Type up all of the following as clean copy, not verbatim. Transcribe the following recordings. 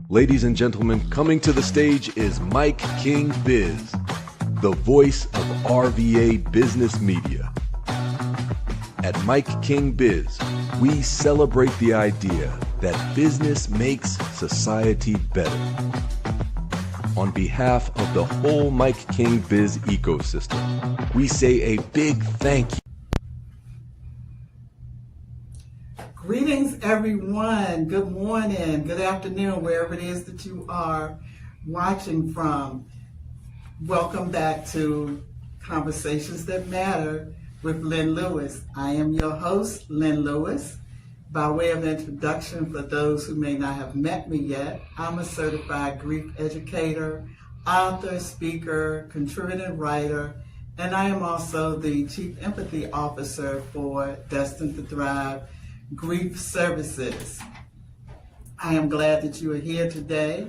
Ladies and gentlemen, coming to the stage is Mike King Biz, the voice of RVA Business Media. At Mike King Biz, we celebrate the idea that business makes society better. On behalf of the whole Mike King Biz ecosystem, we say a big thank you. Greetings, everyone. Good morning, good afternoon, wherever it is that you are watching from. Welcome back to Conversations That Matter with Lynn Lewis. I am your host, Lynn Lewis. By way of introduction, for those who may not have met me yet, I'm a certified grief educator, author, speaker, contributing writer, and I am also the Chief Empathy Officer for Destined to Thrive Grief Services. I am glad that you are here today,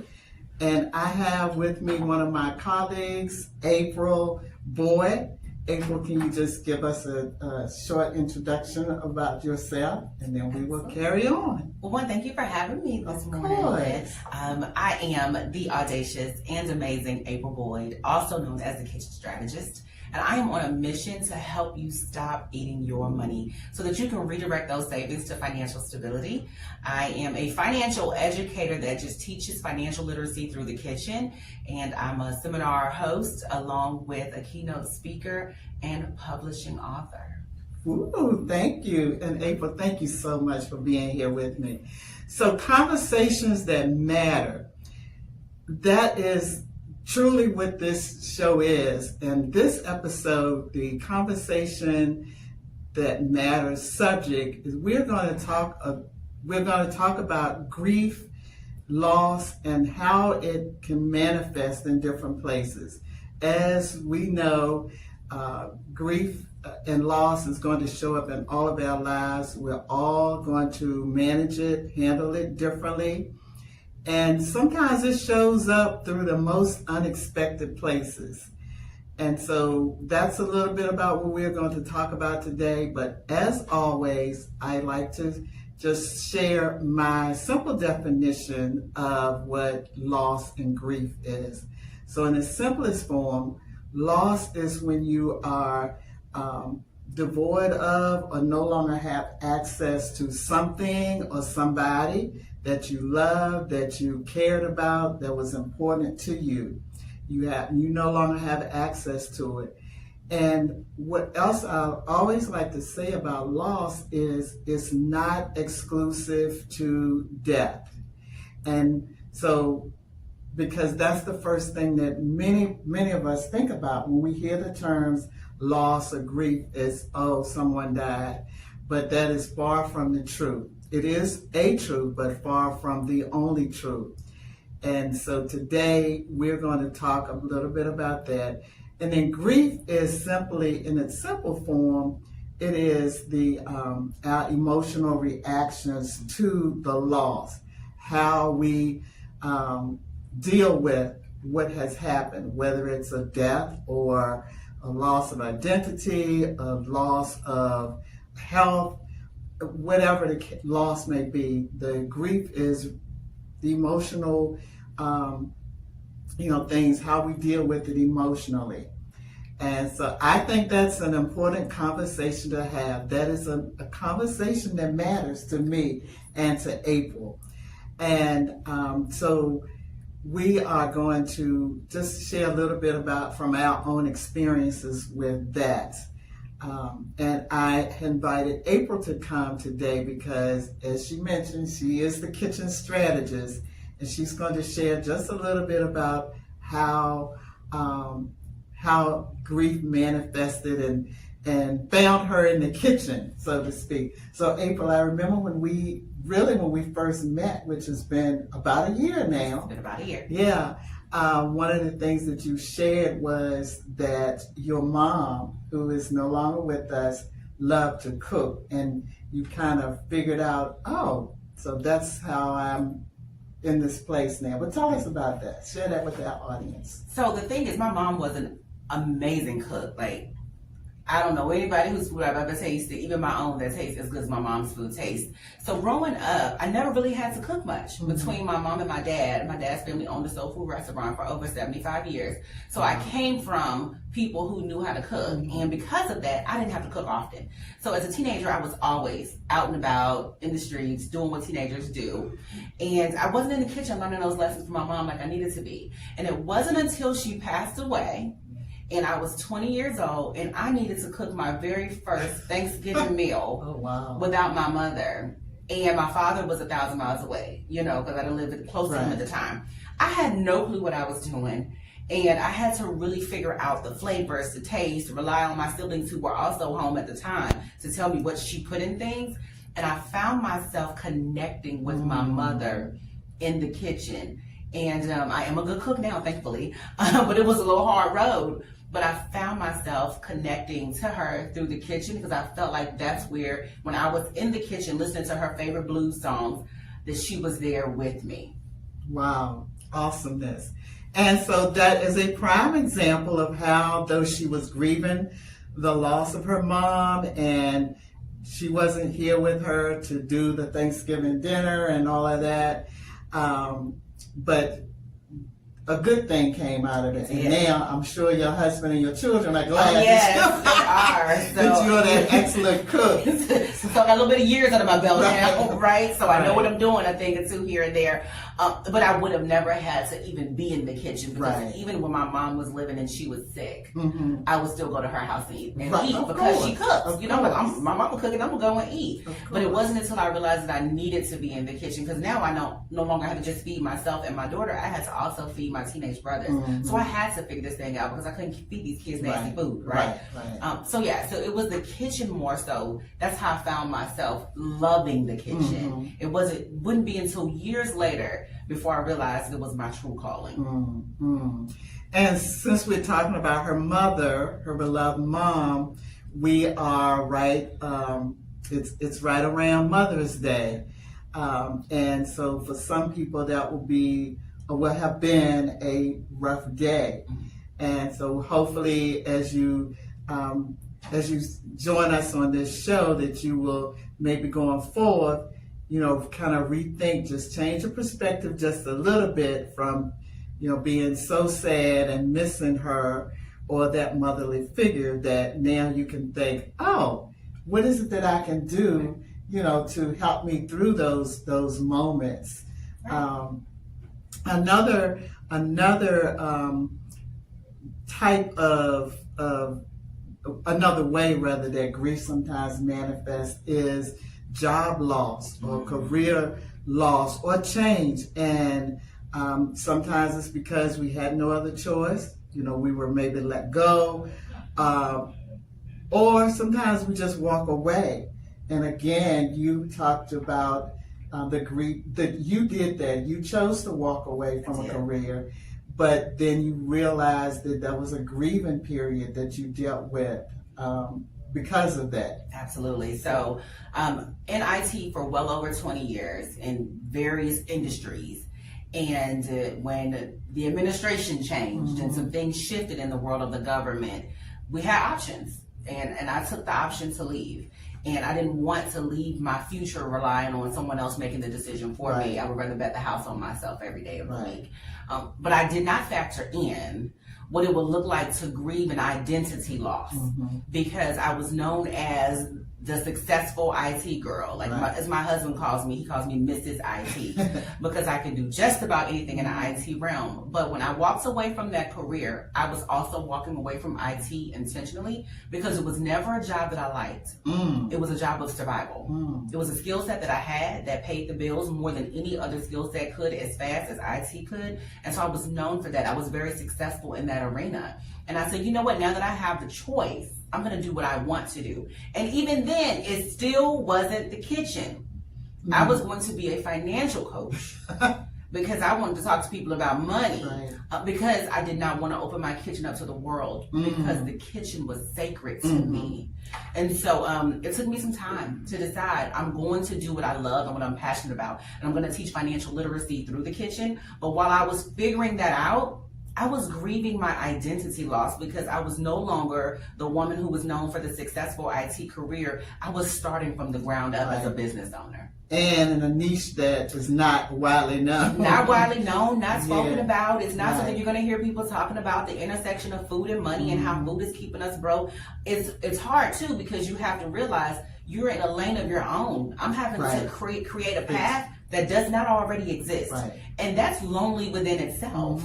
and I have with me one of my colleagues, April Boyd. April, can you just give us a short introduction about yourself, and then we will carry on. Well, thank you for having me this morning. I am the audacious and amazing April Boyd, also known as the Kitchen Strategist. And I am on a mission to help you stop eating your money so that you can redirect those savings to financial stability. I am a financial educator that just teaches financial literacy through the kitchen. And I'm a seminar host along with a keynote speaker and publishing author. Ooh, thank you. And April, thank you so much for being here with me. So Conversations That Matter, that is truly what this show is. And this episode, the Conversation That Matters subject is we're going to talk about grief, loss, and how it can manifest in different places. As we know, grief and loss is going to show up in all of our lives. We're all going to manage it, handle it differently. And sometimes it shows up through the most unexpected places. And so that's a little bit about what we're going to talk about today. But as always, I like to just share my simple definition of what loss and grief is. So in the simplest form, loss is when you are devoid of or no longer have access to something or somebody that you love, that you cared about, that was important to you. You no longer have access to it. And what else I always like to say about loss is it's not exclusive to death. And so, because that's the first thing that many of us think about when we hear the terms loss or grief is, oh, someone died. But that is far from the truth. It is a truth, but far from the only truth. And so today we're going to talk a little bit about that. And then grief is simply, in its simple form, it is our emotional reactions to the loss, how we deal with what has happened, whether it's a death or a loss of identity, a loss of health, whatever the loss may be. The grief is the emotional, things, how we deal with it emotionally. And so I think that's an important conversation to have. That is a conversation that matters to me and to April. And so we are going to just share a little bit about from our own experiences with that. And I invited April to come today because, as she mentioned, she is the kitchen strategist, and she's going to share just a little bit about how grief manifested and found her in the kitchen, so to speak. So April, I remember when we first met, which has been about a year now. It's been about a year. Yeah. One of the things that you shared was that your mom, who is no longer with us, loved to cook, and you kind of figured out, oh, so that's how I'm in this place now. But tell us about that. Share that with our audience. So the thing is, my mom was an amazing cook. I don't know anybody whose food I've ever tasted, even my own, that tastes as good as my mom's food tastes. So growing up, I never really had to cook much between my mom and my dad. My dad's family owned a soul food restaurant for over 75 years. So I came from people who knew how to cook. And because of that, I didn't have to cook often. So as a teenager, I was always out and about in the streets doing what teenagers do. And I wasn't in the kitchen learning those lessons from my mom like I needed to be. And it wasn't until she passed away and I was 20 years old, and I needed to cook my very first Thanksgiving meal without my mother. And my father was 1,000 miles away, because I didn't live close to him at the time. I had no clue what I was doing, and I had to really figure out the flavors, the taste, rely on my siblings who were also home at the time to tell me what she put in things. And I found myself connecting with my mother in the kitchen. And I am a good cook now, thankfully, but it was a little hard road. But I found myself connecting to her through the kitchen because I felt like that's where, when I was in the kitchen listening to her favorite blues songs, that she was there with me. Wow, awesomeness. And so that is a prime example of how, though she was grieving the loss of her mom and she wasn't here with her to do the Thanksgiving dinner and all of that, but a good thing came out of it. And now I'm sure your husband and your children are glad that you're that excellent cook. So I got a little bit of years under my belt now, right? So I know what I'm doing, a thing or two here and there. But I would have never had to even be in the kitchen because even when my mom was living and she was sick, I would still go to her house and eat because she cooks. My mama cooking, I'm gonna go and eat. But it wasn't until I realized that I needed to be in the kitchen because now I no longer have to just feed myself and my daughter. I had to also feed my teenage brothers. So I had to figure this thing out because I couldn't feed these kids nasty food, right? So it was the kitchen more so. That's how I found myself loving the kitchen. It wouldn't be until years later before I realized it was my true calling. And since we're talking about her mother, her beloved mom, we are right, it's right around Mother's Day. And so for some people that will have been a rough day. And so hopefully as you join us on this show that you will maybe going forward, kind of rethink, just change your perspective just a little bit from, being so sad and missing her or that motherly figure, that now you can think, oh, what is it that I can do, to help me through those moments. Another type of another way rather that grief sometimes manifests is job loss or career loss or change. And sometimes it's because we had no other choice. We were maybe let go, or sometimes we just walk away. And again, you talked about the grief that you did that. You chose to walk away from a career, but then you realized that there was a grieving period that you dealt with because of that. Absolutely. So in IT for well over 20 years in various industries. And when the administration changed and some things shifted in the world of the government, we had options. And I took the option to leave. And I didn't want to leave my future relying on someone else making the decision for me. I would rather bet the house on myself every day of the week. But I did not factor in what it would look like to grieve an identity loss because I was known as the successful IT girl. As my husband calls me, he calls me Mrs. IT because I can do just about anything in the IT realm. But when I walked away from that career, I was also walking away from IT intentionally because it was never a job that I liked. It was a job of survival. It was a skill set that I had that paid the bills more than any other skill set could as fast as IT could. And so I was known for that. I was very successful in that arena. And I said, you know what, now that I have the choice, I'm going to do what I want to do. And even then, it still wasn't the kitchen. I was going to be a financial coach because I wanted to talk to people about money because I did not want to open my kitchen up to the world because the kitchen was sacred to me. And so it took me some time to decide I'm going to do what I love and what I'm passionate about. And I'm going to teach financial literacy through the kitchen. But while I was figuring that out, I was grieving my identity loss because I was no longer the woman who was known for the successful IT career. I was starting from the ground up as a business owner. And in a niche that is not widely known. Not widely known, not spoken about. It's not something you're going to hear people talking about, the intersection of food and money and how food is keeping us broke. It's hard too because you have to realize you're in a lane of your own. I'm having to create a path that does not already exist. Right. And that's lonely within itself.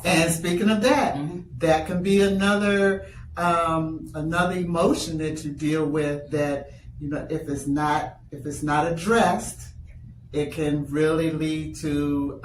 And speaking of that, that can be another emotion that you deal with that, you know, if it's not addressed, it can really lead to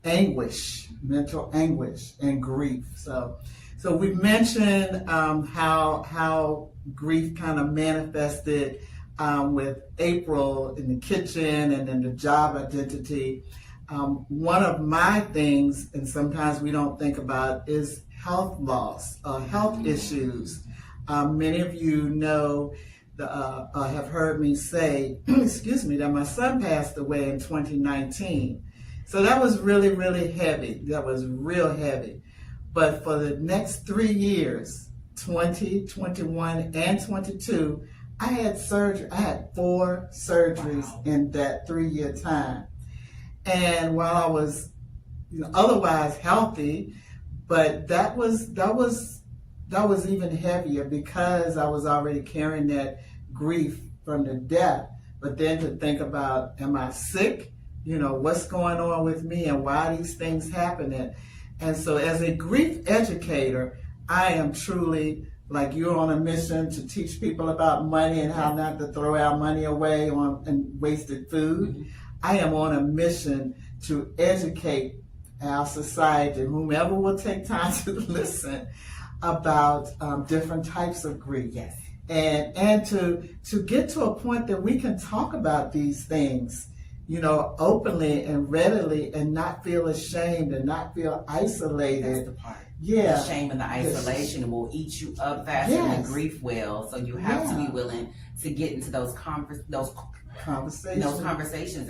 anguish, mental anguish and grief. So we mentioned how grief kind of manifested with April in the kitchen and then the job identity. One of my things, and sometimes we don't think about, is health loss, health issues. Many of you know, have heard me say, excuse me, that my son passed away in 2019. So that was really, really heavy. That was real heavy. But for the next 3 years, 20, 21, and 22, I had surgery. I had 4 surgeries in that 3-year time. And while I was, you know, otherwise healthy, but that was even heavier because I was already carrying that grief from the death. But then to think about, am I sick? You know, what's going on with me and why are these things happening? And so as a grief educator, I am truly, like you're on a mission to teach people about money and how not to throw our money away on wasted food. I am on a mission to educate our society, whomever will take time to listen, about different types of grief. Yes. And to get to a point that we can talk about these things, you know, openly and readily and not feel ashamed and not feel isolated. That's the part. Yeah. The shame and the isolation will eat you up faster than the grief will. So you have to be willing to get into those conversations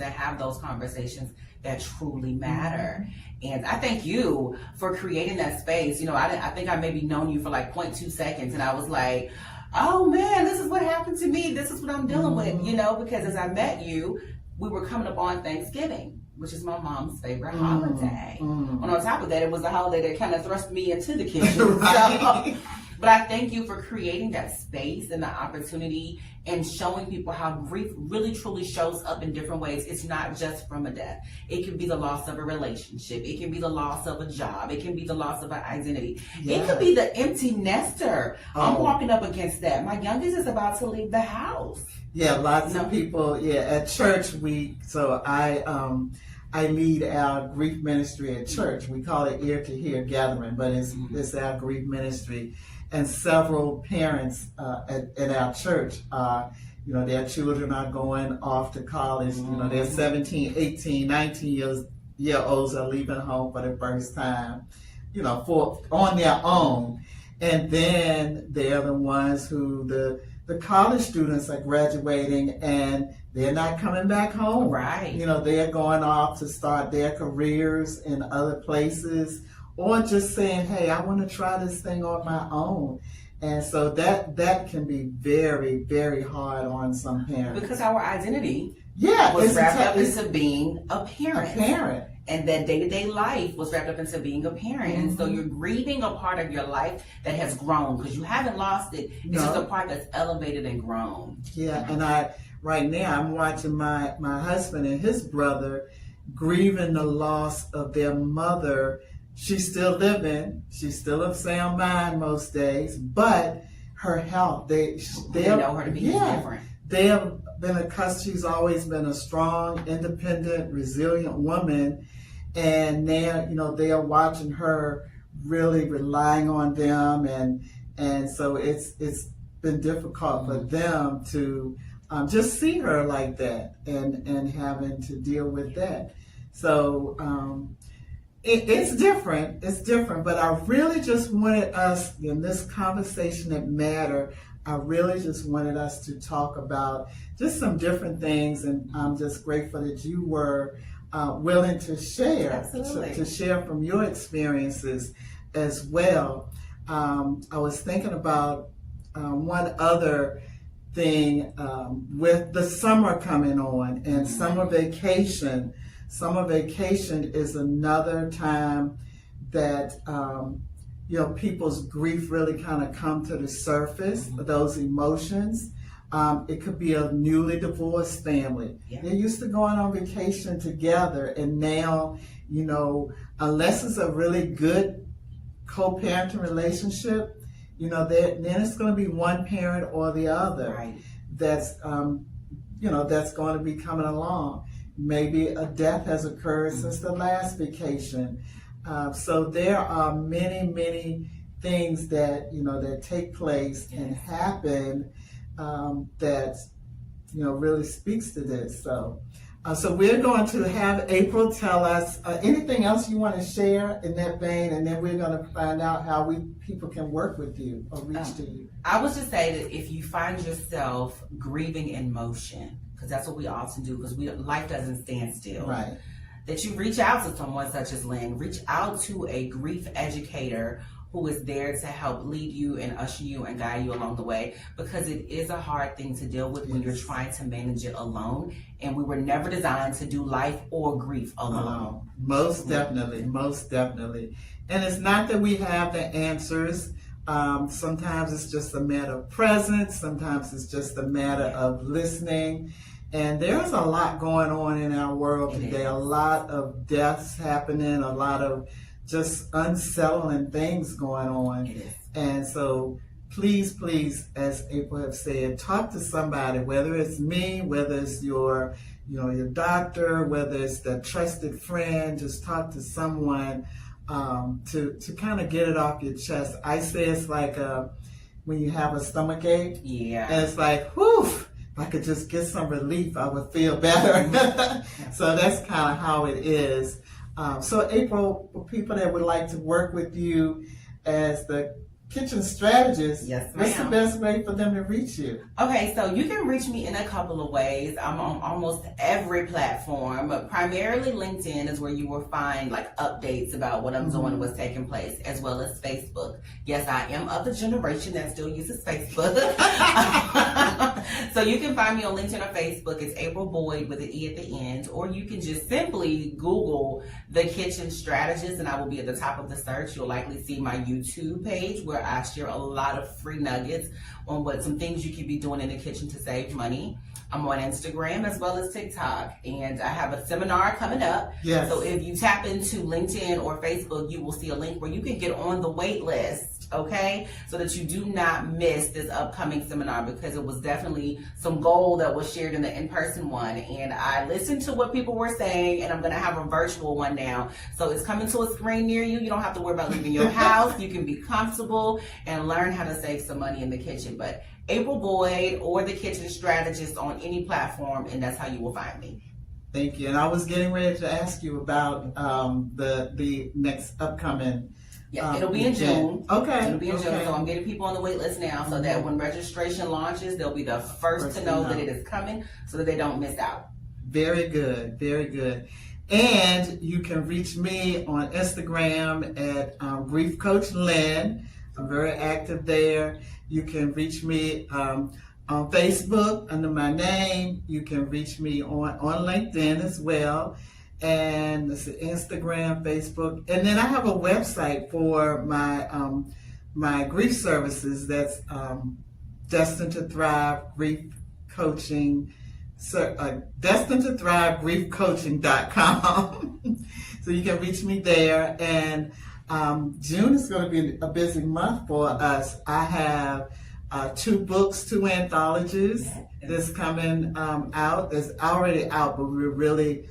and have those conversations that truly matter. And I thank you for creating that space. You know, I think I maybe known you for like 0.2 seconds and I was like, oh man, this is what happened to me. This is what I'm dealing with, you know, because as I met you, we were coming up on Thanksgiving, which is my mom's favorite holiday. And on top of that, it was the holiday that kind of thrust me into the kitchen. So, but I thank you for creating that space and the opportunity and showing people how grief really truly shows up in different ways. It's not just from a death. It can be the loss of a relationship. It can be the loss of a job. It can be the loss of an identity. It could be the empty nester. I'm walking up against that. My youngest is about to leave the house. Yeah, lots of people. Yeah, at church I lead our grief ministry at church. We call it Ear to Hear Gathering, but it's our grief ministry. And several parents at our church, you know, their children are going off to college. You know, they're 17, 18, 19-year-olds are leaving home for the first time, you know, on their own. And then they're the ones who the college students are graduating and they're not coming back home. Right. You know, they're going off to start their careers in other places or just saying, hey, I want to try this thing on my own. And so that can be very, very hard on some parents. Because our identity was wrapped up into being a parent. And that day-to-day life was wrapped up into being a parent. And so you're grieving a part of your life that has grown because you haven't lost it. It's just a part that's elevated and grown. Yeah, and right now I'm watching my husband and his brother grieving the loss of their mother. She's still living. She's still of sound mind most days, but her health, they know her to be different. They have been accustomed. She's always been a strong, independent, resilient woman, and now, you know, they are watching her really relying on them, and so it's been difficult for them to just see her like that and having to deal with that. So it's different, but I really just wanted us in this conversation that matter. I really just wanted us to talk about just some different things, and I'm just grateful that you were willing to share, Absolutely. to share from your experiences as well. I was thinking about one other thing with the summer coming on and summer vacation. Summer vacation is another time that people's grief really kind of come to the surface, those emotions. It could be a newly divorced family. Yeah. They're used to going on vacation together, and now, unless it's a really good co-parenting relationship, then it's going to be one parent or the other Right. that's that's going to be coming along. Maybe a death has occurred since the last vacation. So there are many, many things that that take place and happen that really speaks to this. So we're going to have April tell us anything else you want to share in that vein, and then we're going to find out how people can work with you or reach to you. I would just say that if you find yourself grieving in motion, because that's what we often do, because life doesn't stand still. Right. That you reach out to someone such as Lynn, reach out to a grief educator who is there to help lead you and usher you and guide you along the way, because it is a hard thing to deal with when you're trying to manage it alone, and we were never designed to do life or grief alone. Most definitely. And it's not that we have the answers. Sometimes it's just a matter of presence, sometimes it's just a matter of listening. And there's a lot going on in our world today, a lot of deaths happening, a lot of just unsettling things going on. It is. And so please, as April have said, talk to somebody, whether it's me, whether it's your doctor, whether it's the trusted friend. Just talk to someone to kind of get it off your chest. I say it's like when you have a stomach ache. Yeah. And it's like, whew, if I could just get some relief, I would feel better. So that's kind of how it is. So April, for people that would like to work with you as the kitchen strategist, yes, what's the best way for them to reach you? Okay, so you can reach me in a couple of ways. I'm on almost every platform, but primarily LinkedIn is where you will find like updates about what I'm doing and what's taking place, as well as Facebook. Yes, I am of the generation that still uses Facebook. So you can find me on LinkedIn or Facebook. It's April Boyd with an E at the end, or you can just simply Google The Kitchen Strategist and I will be at the top of the search. You'll likely see my YouTube page where I share a lot of free nuggets on some things you can be doing in the kitchen to save money. I'm on Instagram as well as TikTok, and I have a seminar coming up. Yes. So if you tap into LinkedIn or Facebook, you will see a link where you can get on the wait list, okay? So that you do not miss this upcoming seminar, because it was definitely some gold that was shared in the in-person one. And I listened to what people were saying, and I'm going to have a virtual one now. So it's coming to a screen near you. You don't have to worry about leaving your house. You can be comfortable and learn how to save some money in the kitchen. But April Boyd or The Kitchen Strategist on any platform, and that's how you will find me. Thank you. And I was getting ready to ask you about the next upcoming. Yeah, it'll be in June. Okay. It'll be in June. So I'm getting people on the wait list now, so that when registration launches, they'll be the first to know that it is coming, so that they don't miss out. Very good. Very good. And you can reach me on Instagram at Grief Coach Lynn. I'm very active there. You can reach me on Facebook under my name. You can reach me on LinkedIn as well. And it's Instagram, Facebook. And then I have a website for my grief services. That's Destined to Thrive Grief Coaching. Destined to Thrive griefcoaching.com. So you can reach me there. And June is going to be a busy month for us. I have 2 books, 2 anthologies that's coming out. It's already out, but we're really,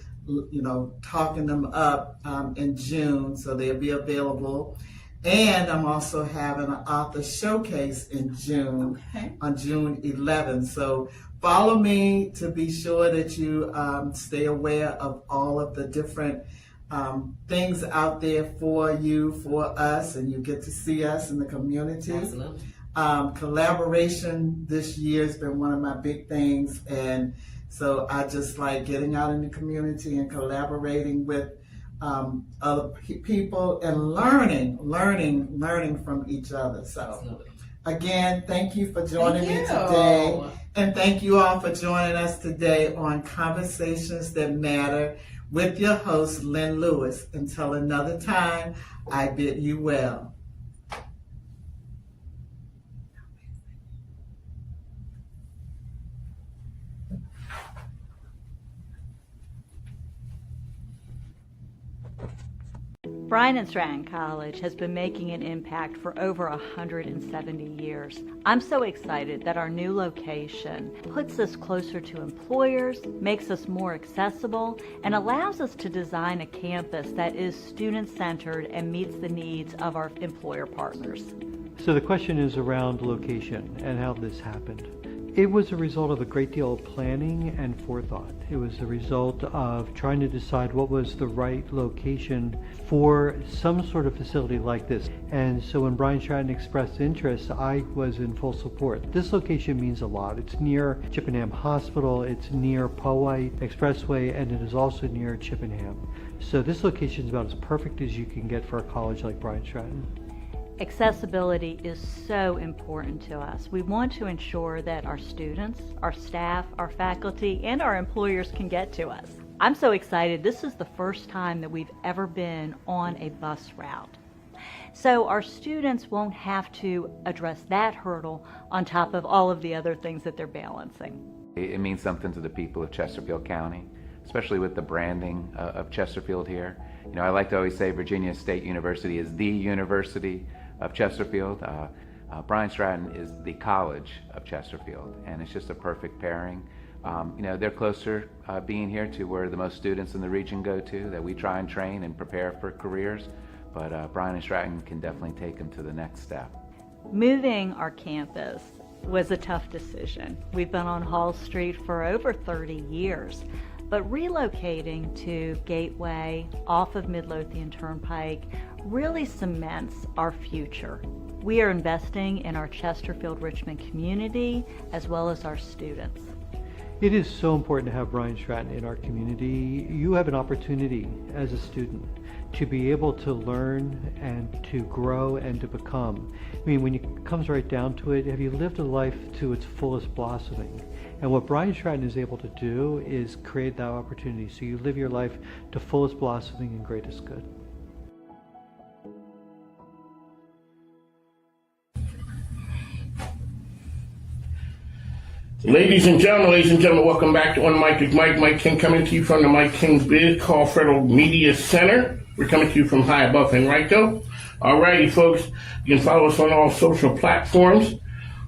talking them up in June, so they'll be available. And I'm also having an author showcase in June, on June 11th. So follow me to be sure that you stay aware of all of the different things out there for you, for us, and you get to see us in the community. Absolutely. Collaboration this year has been one of my big things, and So I just like getting out in the community and collaborating with other people and learning from each other. So Absolutely. again, thank you for joining me today. And thank you all for joining us today on Conversations That Matter with your host, Lynn Lewis. Until another time, I bid you well. Bryant and Stratton College has been making an impact for over 170 years. I'm so excited that our new location puts us closer to employers, makes us more accessible, and allows us to design a campus that is student-centered and meets the needs of our employer partners. So the question is around location and how this happened. It was a result of a great deal of planning and forethought. It was a result of trying to decide what was the right location for some sort of facility like this. And so when Brian Stratton expressed interest, I was in full support. This location means a lot. It's near Chippenham Hospital, it's near Powhite Expressway, and it is also near Chippenham. So this location is about as perfect as you can get for a college like Brian Stratton. Accessibility is so important to us. We want to ensure that our students, our staff, our faculty, and our employers can get to us. I'm so excited. This is the first time that we've ever been on a bus route. So our students won't have to address that hurdle on top of all of the other things that they're balancing. It means something to the people of Chesterfield County, especially with the branding of Chesterfield here. You know, I like to always say Virginia State University is the university of Chesterfield. Brian Stratton is the college of Chesterfield, and it's just a perfect pairing. You know, they're closer being here to where the most students in the region go to, that we try and train and prepare for careers, but Brian and Stratton can definitely take them to the next step. Moving our campus was a tough decision. We've been on Hall Street for over 30 years. But relocating to Gateway off of Midlothian Turnpike really cements our future. We are investing in our Chesterfield-Richmond community as well as our students. It is so important to have Brian Stratton in our community. You have an opportunity as a student to be able to learn and to grow and to become. I mean, when it comes right down to it, have you lived a life to its fullest blossoming? And what Brian Stratton is able to do is create that opportunity so you live your life to fullest blossoming and greatest good. Ladies and gentlemen, welcome back to On Mic with Mike. Mike King coming to you from the MIKEKINGBIZ Call Federal Media Center. We're coming to you from high above Henrico. Alrighty, folks, you can follow us on all social platforms.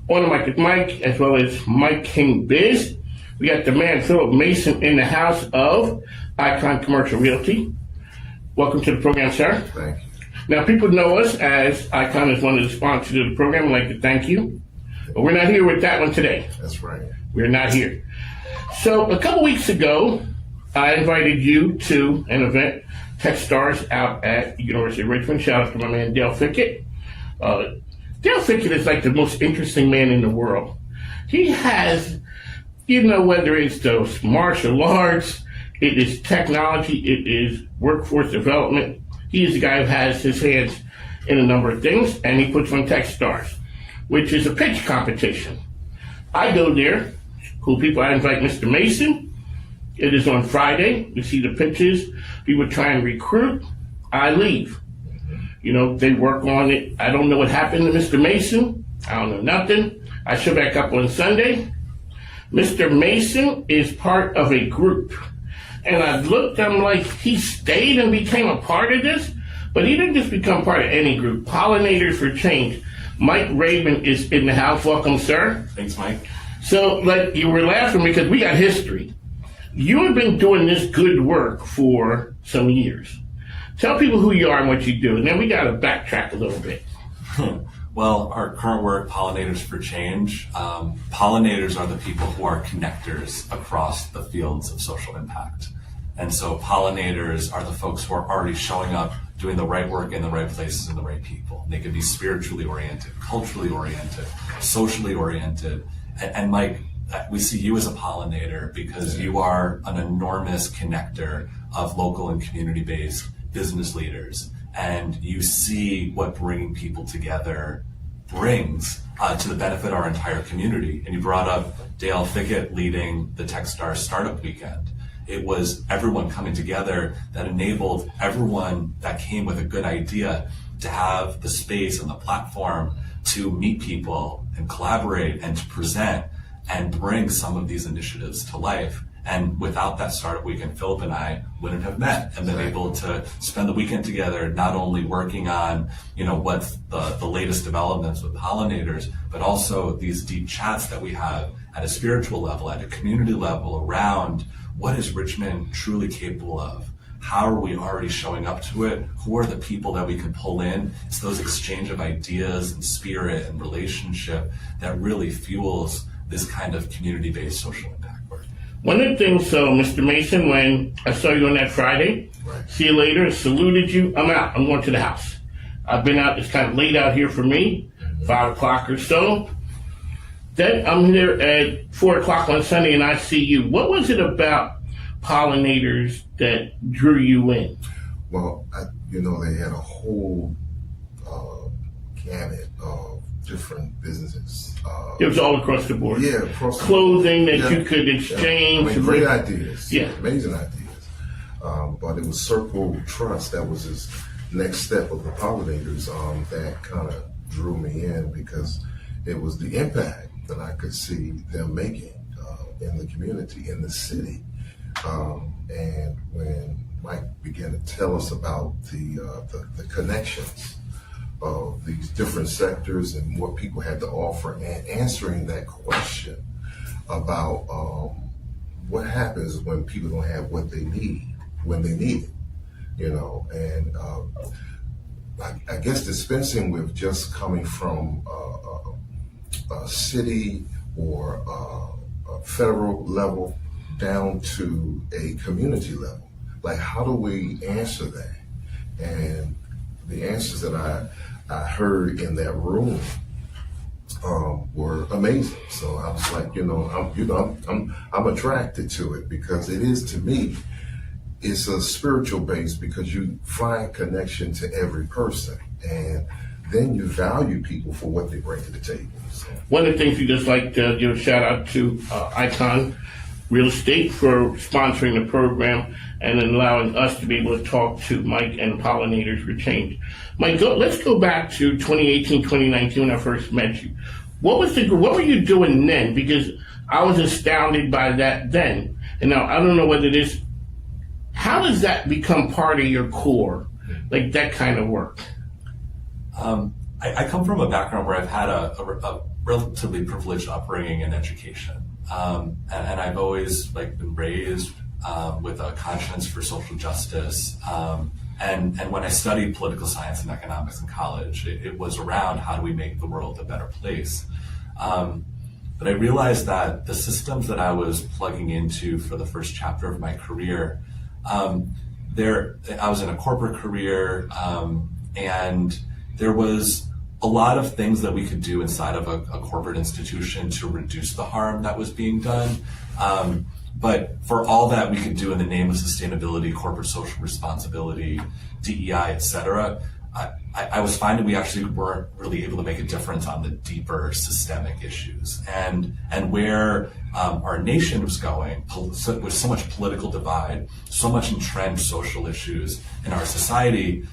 On the Mic with Mike, as well as MIKEKINGBIZ. We got the man Phillip Mason in the house of Icon Commercial Realty. Welcome to the program, sir. Thank you. Now, people know us as Icon is one of the sponsors of the program. I'd like to thank you. But we're not here with that one today. That's right. We're not here. So a couple weeks ago, I invited you to an event, Techstars, out at the University of Richmond. Shout out to my man Dale Fickett. Dale Fickett is like the most interesting man in the world. He has, you know, whether it's those martial arts, it is technology, it is workforce development. He is the guy who has his hands in a number of things, and he puts on Techstars, which is a pitch competition. I go there, cool people, I invite Mr. Mason. It is on Friday. We see the pitches. People try and recruit. I leave. You know, they work on it. I don't know what happened to Mr. Mason. I don't know nothing. I show back up on Sunday. Mr. Mason is part of a group. And I looked, I'm like, he stayed and became a part of this? But he didn't just become part of any group. Pollinators for Change. Mike Rabin is in the house. Welcome, sir. Thanks, Mike. So, like, you were laughing because we got history. You have been doing this good work for some years. Tell people who you are and what you do, and then we got to backtrack a little bit. Well, our current work, Pollinators for Change, pollinators are the people who are connectors across the fields of social impact. And so pollinators are the folks who are already showing up, doing the right work in the right places and the right people. They can be spiritually oriented, culturally oriented, socially oriented. And Mike, we see you as a pollinator because you are an enormous connector of local and community-based business leaders, and you see what bringing people together brings to the benefit of our entire community. And you brought up Dale Fickett leading the Techstars Startup Weekend. It was everyone coming together that enabled everyone that came with a good idea to have the space and the platform to meet people and collaborate and to present and bring some of these initiatives to life. And without that startup weekend, Phillip and I wouldn't have met and been able to spend the weekend together, not only working on, what's the latest developments with pollinators, but also these deep chats that we have at a spiritual level, at a community level around what is Richmond truly capable of? How are we already showing up to it? Who are the people that we can pull in? It's those exchange of ideas and spirit and relationship that really fuels this kind of community-based social impact work. One of the things, Mr. Mason, when I saw you on that Friday, see you later, saluted you, I'm out, I'm going to the house. I've been out, it's kind of late out here for me, 5 o'clock or so. Then I'm here at 4 o'clock on Sunday and I see you. What was it about Pollinators that drew you in? Well, they had a whole gamut of different businesses. It was all across the board. Yeah, across the clothing board. that you could exchange. I mean, great ideas. Yeah. Amazing ideas. But it was Circle Trust that was his next step of the Pollinators that kind of drew me in because it was the impact that I could see them making in the community, in the city. And when Mike began to tell us about the connections of these different sectors and what people had to offer, and answering that question about what happens when people don't have what they need when they need it, and I guess dispensing with just coming from a city or a federal level down to a community level. Like, how do we answer that? And the answers that I heard in that room were amazing. So I was like, I'm attracted to it because it is, to me, it's a spiritual base because you find connection to every person, and then you value people for what they bring to the table. So. One of the things we just like to give a shout out to Icon Real Estate for sponsoring the program and allowing us to be able to talk to Mike and Pollinators for Change. Mike, let's go back to 2018, 2019 when I first met you. What were you doing then? Because I was astounded by that then. And now I don't know whether how does that become part of your core, like that kind of work? I come from a background where I've had a relatively privileged upbringing in education. And I've always been raised with a conscience for social justice. And when I studied political science and economics in college, it was around how do we make the world a better place. But I realized that the systems that I was plugging into for the first chapter of my career, I was in a corporate career, and there was a lot of things that we could do inside of a corporate institution to reduce the harm that was being done. But for all that we could do in the name of sustainability, corporate social responsibility, DEI, et cetera, I was finding we actually weren't really able to make a difference on the deeper systemic issues. And where our nation was going, with so much political divide, so much entrenched social issues in our society,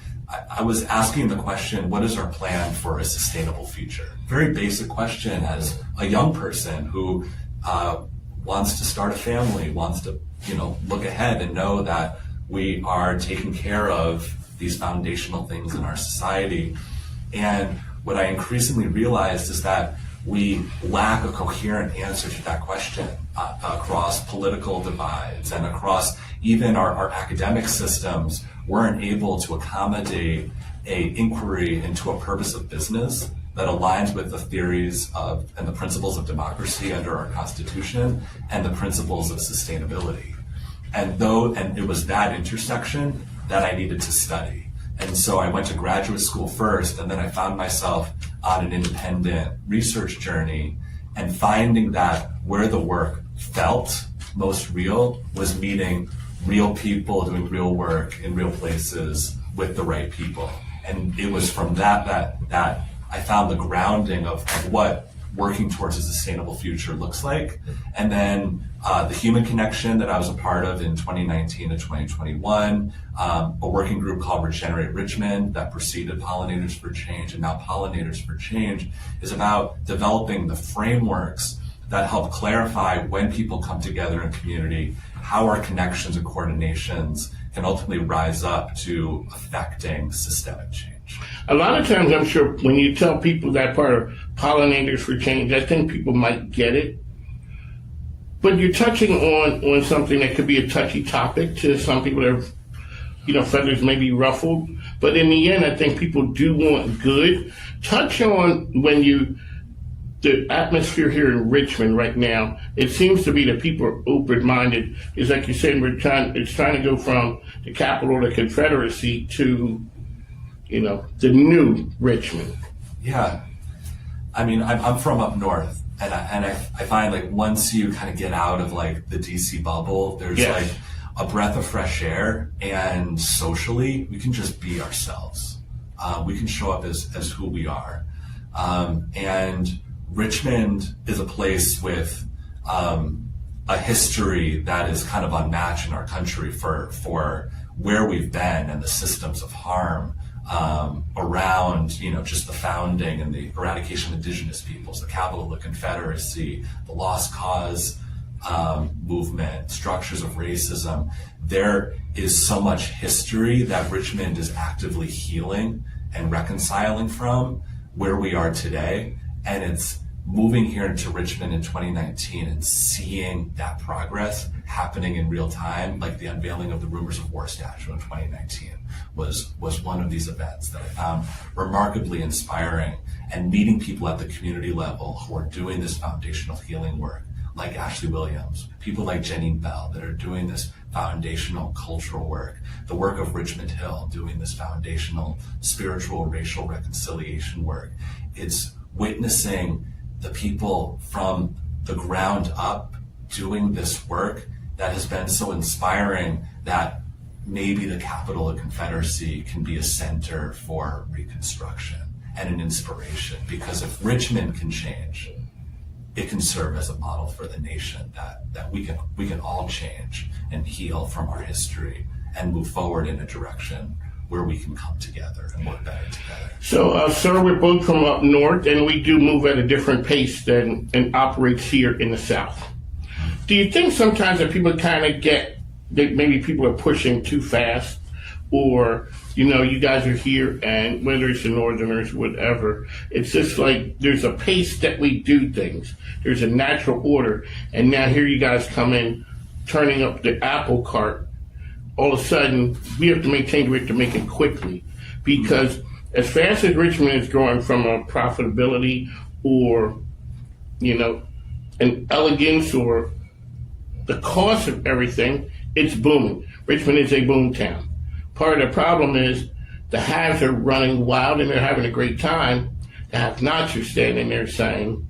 I was asking the question, what is our plan for a sustainable future? Very basic question as a young person who wants to start a family, wants to look ahead and know that we are taking care of these foundational things in our society. And what I increasingly realized is that we lack a coherent answer to that question across political divides and across even our academic systems weren't able to accommodate an inquiry into a purpose of business that aligns with the theories of and the principles of democracy under our Constitution and the principles of sustainability. And it was that intersection that I needed to study. And so I went to graduate school first, and then I found myself on an independent research journey and finding that where the work felt most real was meeting real people doing real work in real places with the right people. And it was from that I found the grounding of what working towards a sustainable future looks like. And then the human connection that I was a part of in 2019 to 2021, a working group called Regenerate Richmond that preceded Pollinators for Change, and now Pollinators for Change, is about developing the frameworks that help clarify when people come together in community, how our connections and coordinations can ultimately rise up to affecting systemic change. A lot of times, I'm sure when you tell people that part of Pollinators for Change, I think people might get it. But you're touching on something that could be a touchy topic to some people that are, feathers may be ruffled. But in the end, I think people do want good. Touch on the atmosphere here in Richmond right now. It seems to be that people are open-minded. It's like you said, it's trying to go from the capital of the Confederacy to the new Richmond. Yeah, I mean, I'm from up north, and I find like once you kind of get out of like the DC bubble, there's like a breath of fresh air, and socially we can just be ourselves. We can show up as who we are, and Richmond is a place with a history that is kind of unmatched in our country for where we've been and the systems of harm around, just the founding and the eradication of indigenous peoples, the capital of the Confederacy, the Lost Cause movement, structures of racism. There is so much history that Richmond is actively healing and reconciling from where we are today. And it's moving here into Richmond in 2019 and seeing that progress happening in real time, like the unveiling of the Rumors of War statue in 2019 was one of these events that I found remarkably inspiring, and meeting people at the community level who are doing this foundational healing work, like Ashley Williams, people like Janine Bell that are doing this foundational cultural work, the work of Richmond Hill doing this foundational spiritual racial reconciliation work. It's witnessing the people from the ground up doing this work that has been so inspiring that maybe the capital of Confederacy can be a center for reconstruction and an inspiration. Because if Richmond can change, it can serve as a model for the nation that we can all change and heal from our history and move forward in a direction where we can come together and work better together. So, sir, we're both from up north, and we do move at a different pace than operates here in the South. Do you think sometimes that people kind of get that maybe people are pushing too fast, or you guys are here, and whether it's the Northerners, whatever, it's just like there's a pace that we do things. There's a natural order, and now here you guys come in, turning up the apple cart. All of a sudden, we have to make change. We have to make it quickly, because as fast as Richmond is growing from a profitability or, an elegance or the cost of everything, it's booming. Richmond is a boom town. Part of the problem is the haves are running wild and they're having a great time. The have-nots are standing there saying,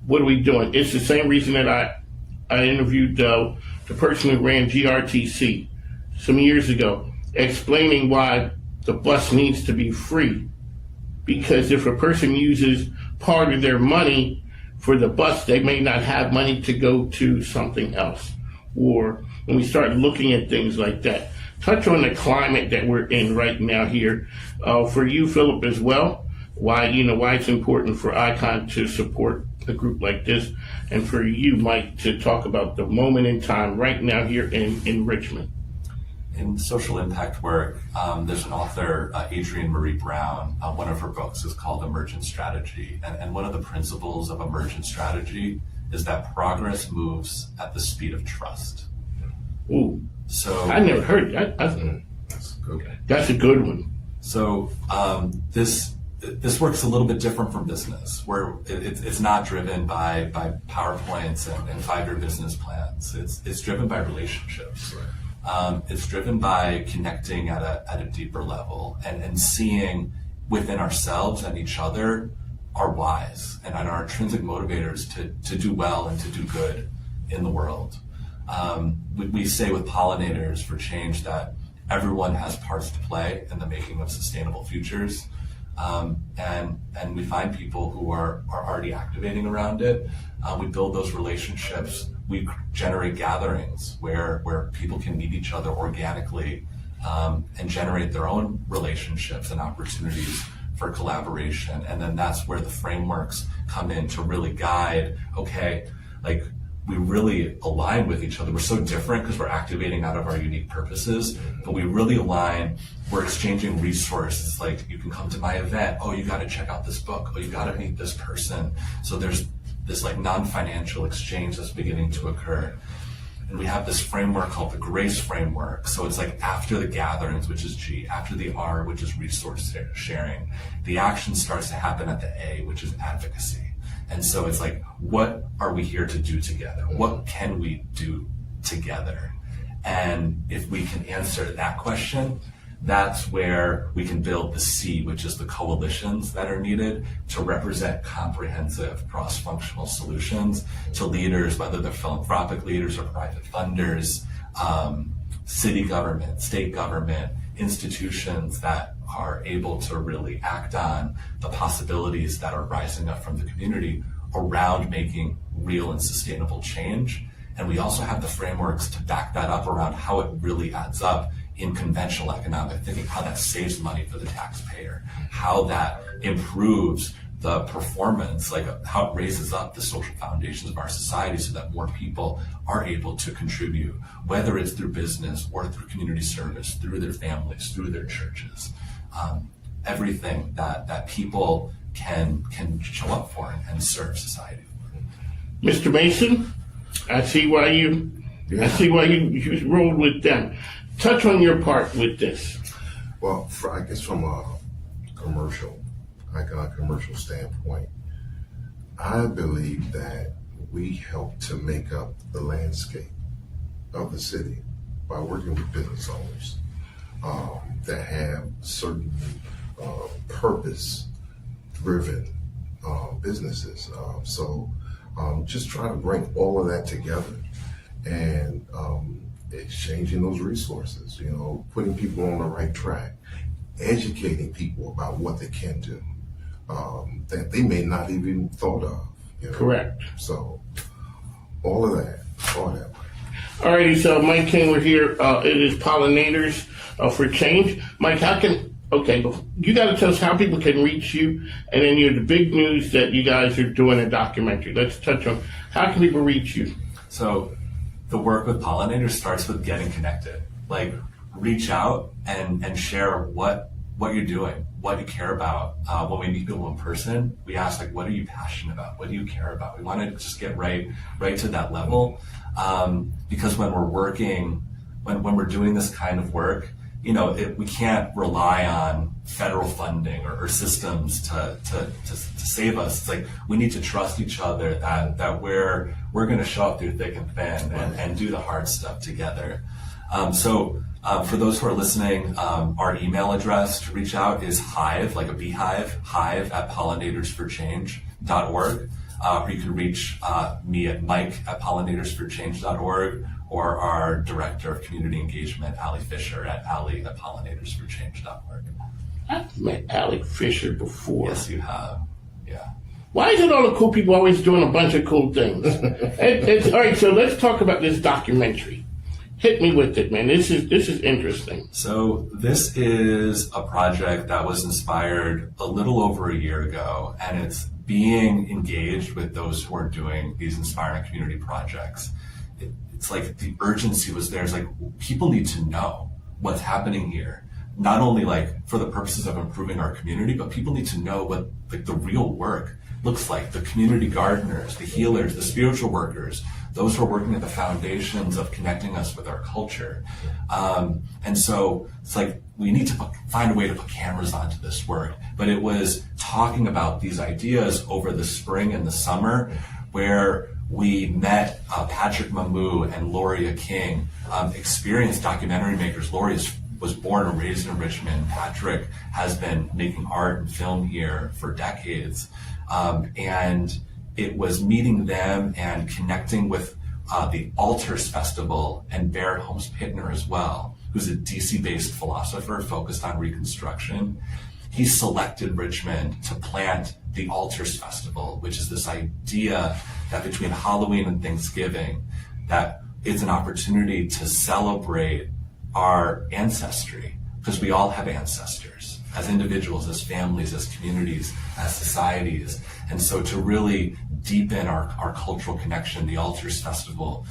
what are we doing? It's the same reason that I interviewed the person who ran GRTC some years ago, explaining why the bus needs to be free. Because if a person uses part of their money for the bus, they may not have money to go to something else. Or when we start looking at things like that, touch on the climate that we're in right now here. For you, Phillip, as well, why it's important for ICON to support a group like this, and for you, Mike, to talk about the moment in time right now here in Richmond. In social impact work, there's an author, Adrienne Marie Brown. One of her books is called Emergent Strategy. And one of the principles of emergent strategy is that progress moves at the speed of trust. Ooh. So I never heard that. That's a good one. So this work's a little bit different from business, where it's not driven by PowerPoints and 5-year business plans. It's driven by relationships. It's driven by connecting at a deeper level and seeing within ourselves and each other our whys and our intrinsic motivators to do well and to do good in the world. We say with Pollinators for Change that everyone has parts to play in the making of sustainable futures. And we find people who are already activating around it. We build those relationships. We generate gatherings where people can meet each other organically and generate their own relationships and opportunities for collaboration. And then that's where the frameworks come in to really guide, okay, like we really align with each other. We're so different because we're activating out of our unique purposes, but we really align. We're exchanging resources. Like, you can come to my event. Oh, you got to check out this book. Oh, you got to meet this person. So there's this like non-financial exchange that's beginning to occur. And we have this framework called the GRACE framework. So it's like after the gatherings, which is G, after the R, which is resource sharing, the action starts to happen at the A, which is advocacy. And so it's like, what are we here to do together? What can we do together? And if we can answer that question, that's where we can build the C, which is the coalitions that are needed to represent comprehensive cross-functional solutions to leaders, whether they're philanthropic leaders or private funders, city government, state government, institutions that are able to really act on the possibilities that are rising up from the community around making real and sustainable change. And we also have the frameworks to back that up around how it really adds up in conventional economic thinking, how that saves money for the taxpayer, how that improves the performance, like how it raises up the social foundations of our society so that more people are able to contribute, whether it's through business or through community service, through their families, through their churches. Everything that people can show up for and serve society for. Mr. Mason, I see why you rolled with them. Touch on your part with this. Well, I guess from a commercial standpoint, I believe that we help to make up the landscape of the city by working with business owners that have certain purpose-driven businesses. So just try to bring all of that together and exchanging those resources, putting people on the right track, educating people about what they can do that they may not even thought of. Correct. So all of that. Alrighty, so Mike King, we're here. It is Pollinators for Change. Mike, you got to tell us how people can reach you, and then the big news that you guys are doing a documentary. Let's touch on how can people reach you. So the work with Pollinators starts with getting connected. Like, reach out and share what you're doing, what you care about. When we meet people in person, we ask, like, what are you passionate about? What do you care about? We want to just get right to that level. Because when we're working, when we're doing this kind of work, we can't rely on federal funding or systems to save us. It's like we need to trust each other that we're going to show up through thick and thin and do the hard stuff together. So for those who are listening, our email address to reach out is hive, like a beehive, hive@pollinatorsforchange.org. Or you can reach me at mike@pollinatorsforchange.org, or our Director of Community Engagement, Allie Fisher, at allie@pollinatorsforchange.org. I've met Allie Fisher before. Yes, you have. Yeah. Why is it all the cool people always doing a bunch of cool things? All right, so let's talk about this documentary. Hit me with it, man. This is interesting. So this is a project that was inspired a little over a year ago, and it's being engaged with those who are doing these inspiring community projects. It's like the urgency was there. It's like people need to know what's happening here, not only like for the purposes of improving our community, but people need to know what like the real work looks like. The community gardeners, the healers, the spiritual workers, those who are working at the foundations of connecting us with our culture. And so it's like we need to find a way to put cameras onto this work. But it was talking about these ideas over the spring and the summer, where we met Patrick Mamou and Loria King, experienced documentary makers. Loria was born and raised in Richmond. Patrick has been making art and film here for decades. And it was meeting them and connecting with the Altars Festival and Barrett Holmes Pittner as well, who's a DC-based philosopher focused on Reconstruction. He selected Richmond to plant the Altars Festival, which is this idea that between Halloween and Thanksgiving, that it's an opportunity to celebrate our ancestry, because we all have ancestors as individuals, as families, as communities, as societies. And so to really deepen our cultural connection, the Altars Festival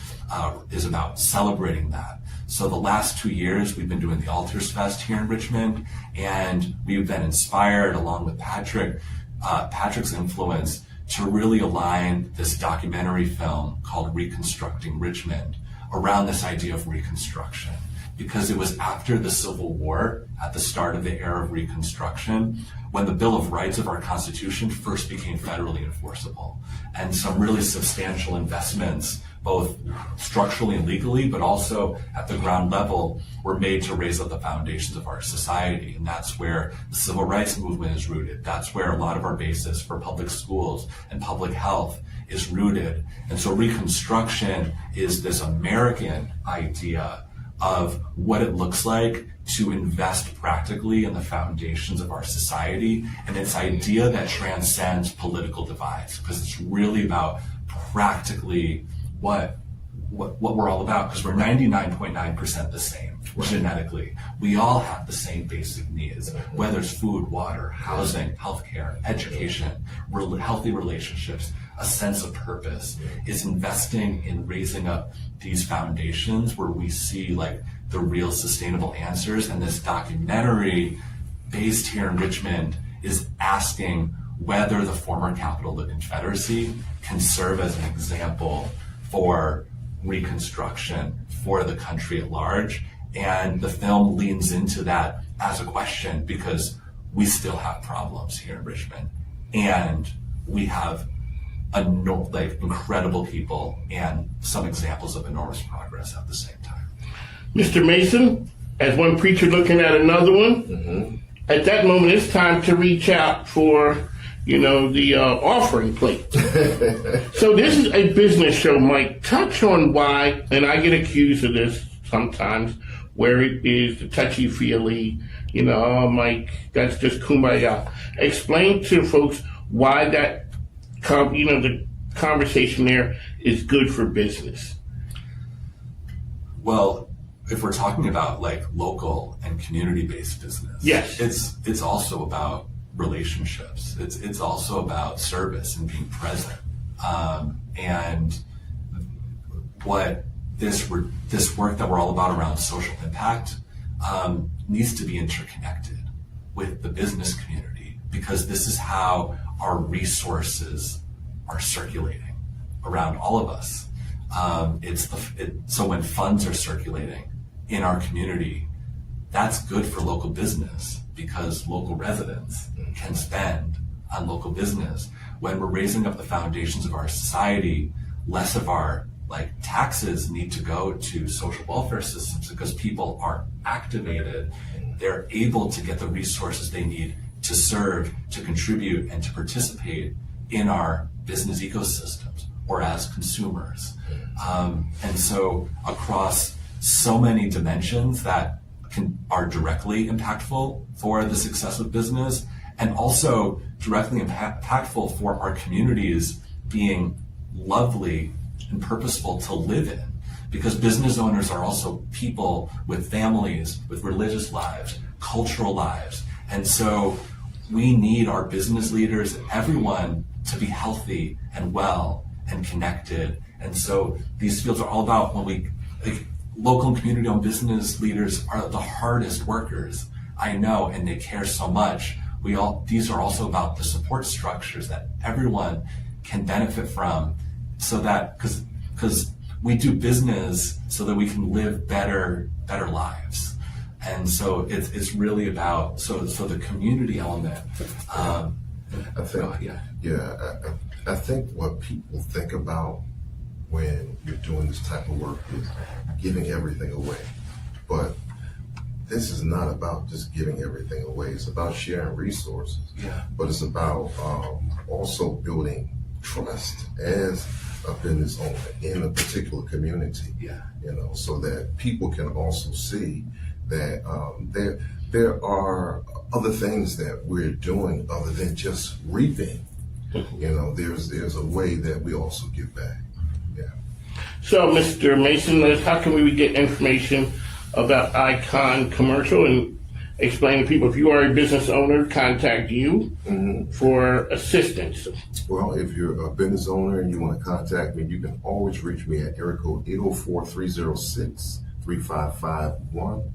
is about celebrating that. So the last 2 years, we've been doing the Altars Fest here in Richmond, and we've been inspired, along with Patrick's influence, to really align this documentary film called Reconstructing Richmond around this idea of Reconstruction. Because it was after the Civil War, at the start of the era of Reconstruction, when the Bill of Rights of our Constitution first became federally enforceable. And some really substantial investments, both structurally and legally, but also at the ground level, were made to raise up the foundations of our society. And that's where the civil rights movement is rooted. That's where a lot of our basis for public schools and public health is rooted. And so Reconstruction is this American idea of what it looks like to invest practically in the foundations of our society, and it's idea that transcends political divides, because it's really about practically what we're all about, because we're 99.9% the same genetically. We all have the same basic needs, whether it's food, water, housing, healthcare, education, healthy relationships, a sense of purpose. It's investing in raising up these foundations where we see like the real sustainable answers. And this documentary based here in Richmond is asking whether the former capital of the Confederacy can serve as an example for Reconstruction for the country at large. And the film leans into that as a question, because we still have problems here in Richmond, and we have incredible people and some examples of enormous progress at the same time. Mr. Mason, as one preacher looking at another one, at that moment it's time to reach out for, the offering plate. So this is a business show, Mike. Touch on why, and I get accused of this sometimes, where it is the touchy-feely, oh, Mike, that's just kumbaya. Explain to folks why that, the conversation there is good for business. Well, if we're talking about like local and community-based business, yes, it's also about relationships. It's also about service and being present. And what this work that we're all about around social impact needs to be interconnected with the business community, because this is how our resources are circulating around all of us. So when funds are circulating in our community, that's good for local business, because local residents can spend on local business. When we're raising up the foundations of our society, less of our taxes need to go to social welfare systems, because people are activated. They're able to get the resources they need to serve, to contribute, and to participate in our business ecosystems or as consumers. And so across so many dimensions that are directly impactful for the success of business, and also directly impactful for our communities being lovely and purposeful to live in, because business owners are also people with families, with religious lives, cultural lives. And so we need our business leaders, everyone, to be healthy and well and connected. And so these fields are all about local and community-owned business leaders are the hardest workers, I know, and they care so much. These are also about the support structures that everyone can benefit from, so that, because we do business so that we can live better lives. And so it's really about, so the community element. I think what people think about when you're doing this type of work is giving everything away. But this is not about just giving everything away. It's about sharing resources, but it's about also building trust as a business owner in a particular community. So that people can also see that there are other things that we're doing other than just reaping. There's a way that we also give back. So, Mr. Mason, how can we get information about Icon Commercial and explain to people, if you are a business owner, contact you for assistance? Well, if you're a business owner and you want to contact me, you can always reach me at area code 804-306-3551.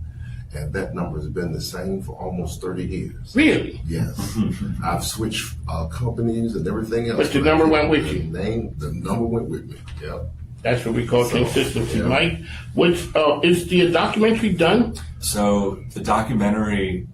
And that number has been the same for almost 30 years. Really? Yes. I've switched companies and everything else. But the number went with you? The number went with me, yep. That's what we call consistency, Mike. Is the documentary done? So the documentary,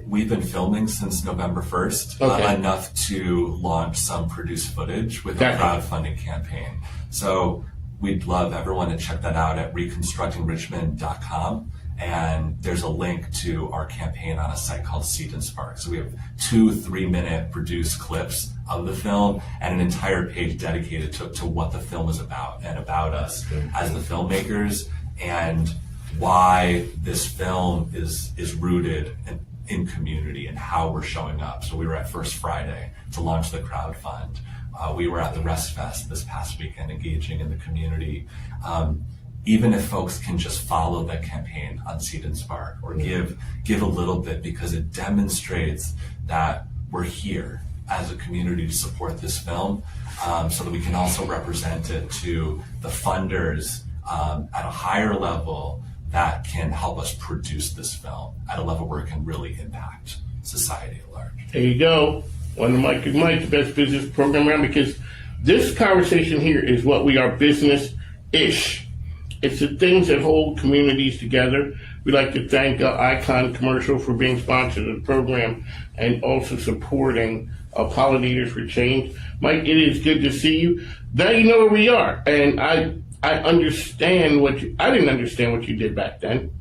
we've been filming since November 1st, enough to launch some produced footage with a crowdfunding campaign. So we'd love everyone to check that out at reconstructingrichmond.com. And there's a link to our campaign on a site called Seed and Spark. So we have 2 3-minute produced clips of the film and an entire page dedicated to what the film is about and about us as the filmmakers and why this film is rooted in community and how we're showing up. So we were at First Friday to launch the crowd fund. We were at the Rest Fest this past weekend engaging in the community. Even if folks can just follow that campaign on Seed and Spark or give a little bit, because it demonstrates that we're here as a community to support this film, so that we can also represent it to the funders at a higher level that can help us produce this film at a level where it can really impact society at large. There you go. On the MIC the best business program around, because this conversation here is what we are, business-ish. It's the things that hold communities together. We'd like to thank Icon Commercial for being sponsor of the program and also supporting Pollinators for Change. Mike, it is good to see you. Now you know where we are. And I understand I didn't understand what you did back then.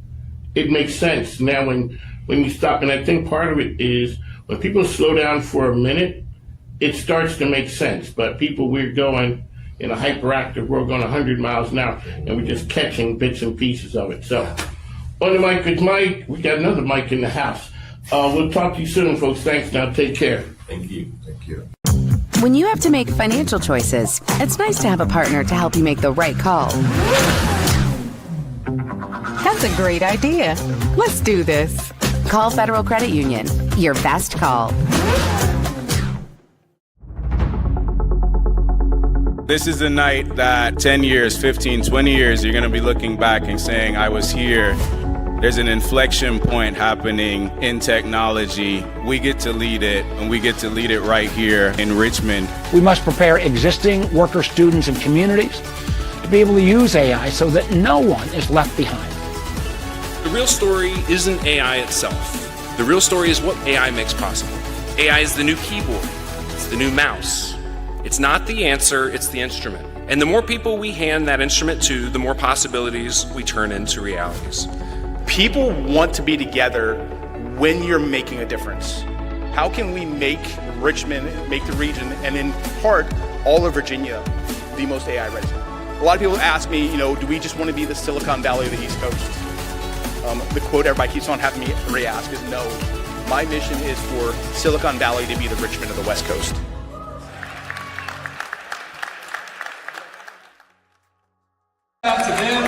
It makes sense now when you stop. And I think part of it is when people slow down for a minute, it starts to make sense. But we're going in a hyperactive world, going 100 miles an hour, and we're just catching bits and pieces of it. So, on the mic with Mike, we got another mic in the house. We'll talk to you soon, folks. Thanks now. Take care. Thank you. Thank you. When you have to make financial choices, it's nice to have a partner to help you make the right call. That's a great idea. Let's do this. Call Federal Credit Union. Your best call. This is the night that 10 years, 15, 20 years, you're going to be looking back and saying, I was here. There's an inflection point happening in technology. We get to lead it, and we get to lead it right here in Richmond. We must prepare existing workers, students, and communities to be able to use AI so that no one is left behind. The real story isn't AI itself. The real story is what AI makes possible. AI is the new keyboard. It's the new mouse. It's not the answer, it's the instrument. And the more people we hand that instrument to, the more possibilities we turn into realities. People want to be together when you're making a difference. How can we make Richmond, make the region, and in part, all of Virginia, the most AI ready? A lot of people ask me, do we just want to be the Silicon Valley of the East Coast? The quote everybody keeps on having me re-ask is no. My mission is for Silicon Valley to be the Richmond of the West Coast. Out to them.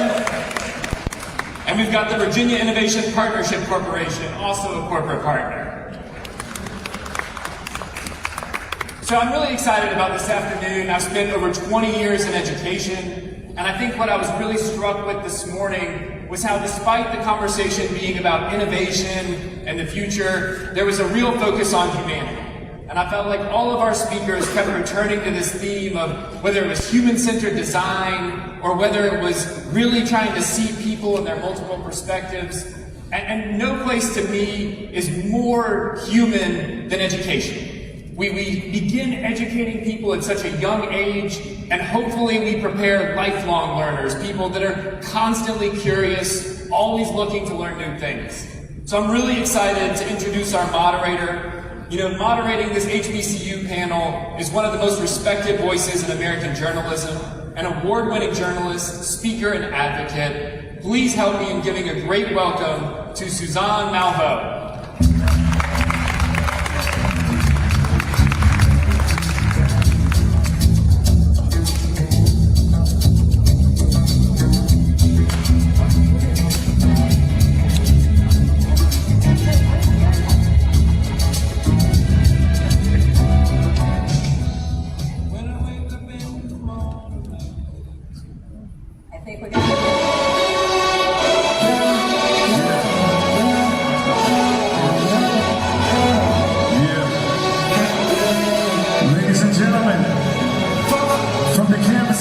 And we've got the Virginia Innovation Partnership Corporation, also a corporate partner. So I'm really excited about this afternoon. I've spent over 20 years in education, and I think what I was really struck with this morning was how, despite the conversation being about innovation and the future, there was a real focus on humanity. And I felt like all of our speakers kept returning to this theme of whether it was human-centered design or whether it was really trying to see people in their multiple perspectives. And no place to me is more human than education. We begin educating people at such a young age, and hopefully we prepare lifelong learners, people that are constantly curious, always looking to learn new things. So I'm really excited to introduce our moderator. You know, moderating this HBCU panel is one of the most respected voices in American journalism, an award-winning journalist, speaker, and advocate. Please help me in giving a great welcome to Suzanne Malveaux.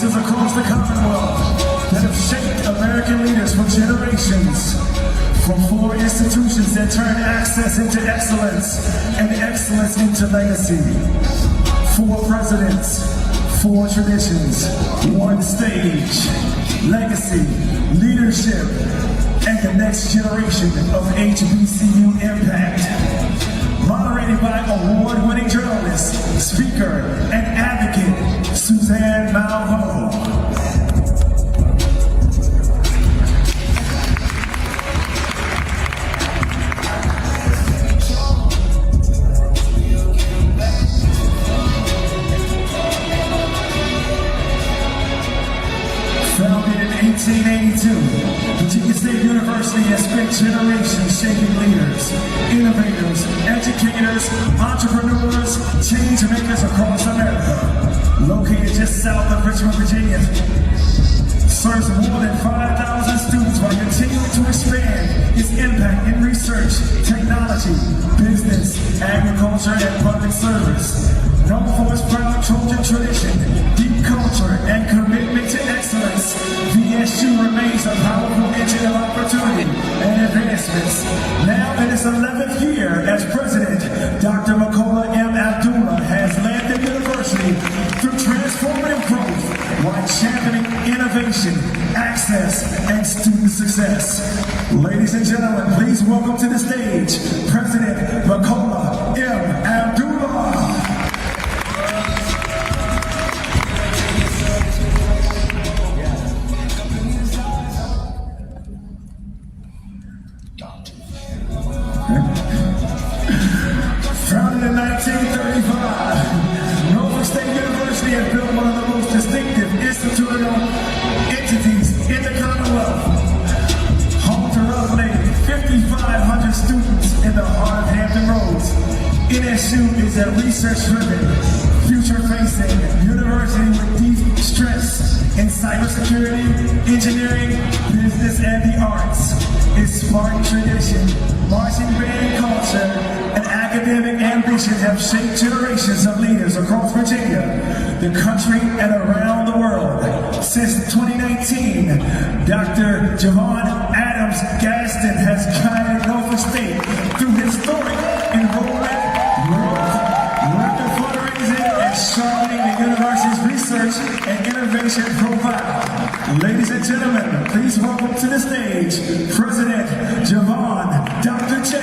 Across the Commonwealth that have shaped American leaders for generations. From 4 institutions that turn access into excellence and excellence into legacy. 4 presidents, 4 traditions, 1 stage, legacy, leadership, and the next generation of HBCU impact. Moderated by award-winning journalist, speaker, and advocate, Suzanne Malveaux. Founded in 1882, Virginia State University has spent generations shaping leaders, innovators, educators, entrepreneurs, change makers across America. Located just south of Richmond, Virginia, serves more than 5,000 students while continuing to expand its impact in research, technology, business, agriculture, and public service. Known for its proud Trojan tradition, deep culture, and commitment to excellence, VSU remains a powerful engine of opportunity and advancements. Now in its 11th year as president, Dr. Nicole has led the university through transformative growth while championing innovation, access, and student success. Ladies and gentlemen, please welcome to the stage President Nicole Abdullah. Founded in 1935, Norfolk State University has built one of the most distinctive institutional entities in the Commonwealth. Home to roughly 5,500 students in the heart of Hampton Roads, NSU is a research-driven, future-facing university with deep stress in cybersecurity, engineering, business, and the arts. Its Spartan tradition, marching band culture, and academic ambition have shaped generations of leaders across Virginia, the country, and around the world. Since 2019, Dr. Javon Adams Gaston has guided Norfolk State through historic enrollment, growth, record fundraising, and sharpening the university's research and innovation profile. Ladies and gentlemen, please welcome to the stage President Javon Dr. J.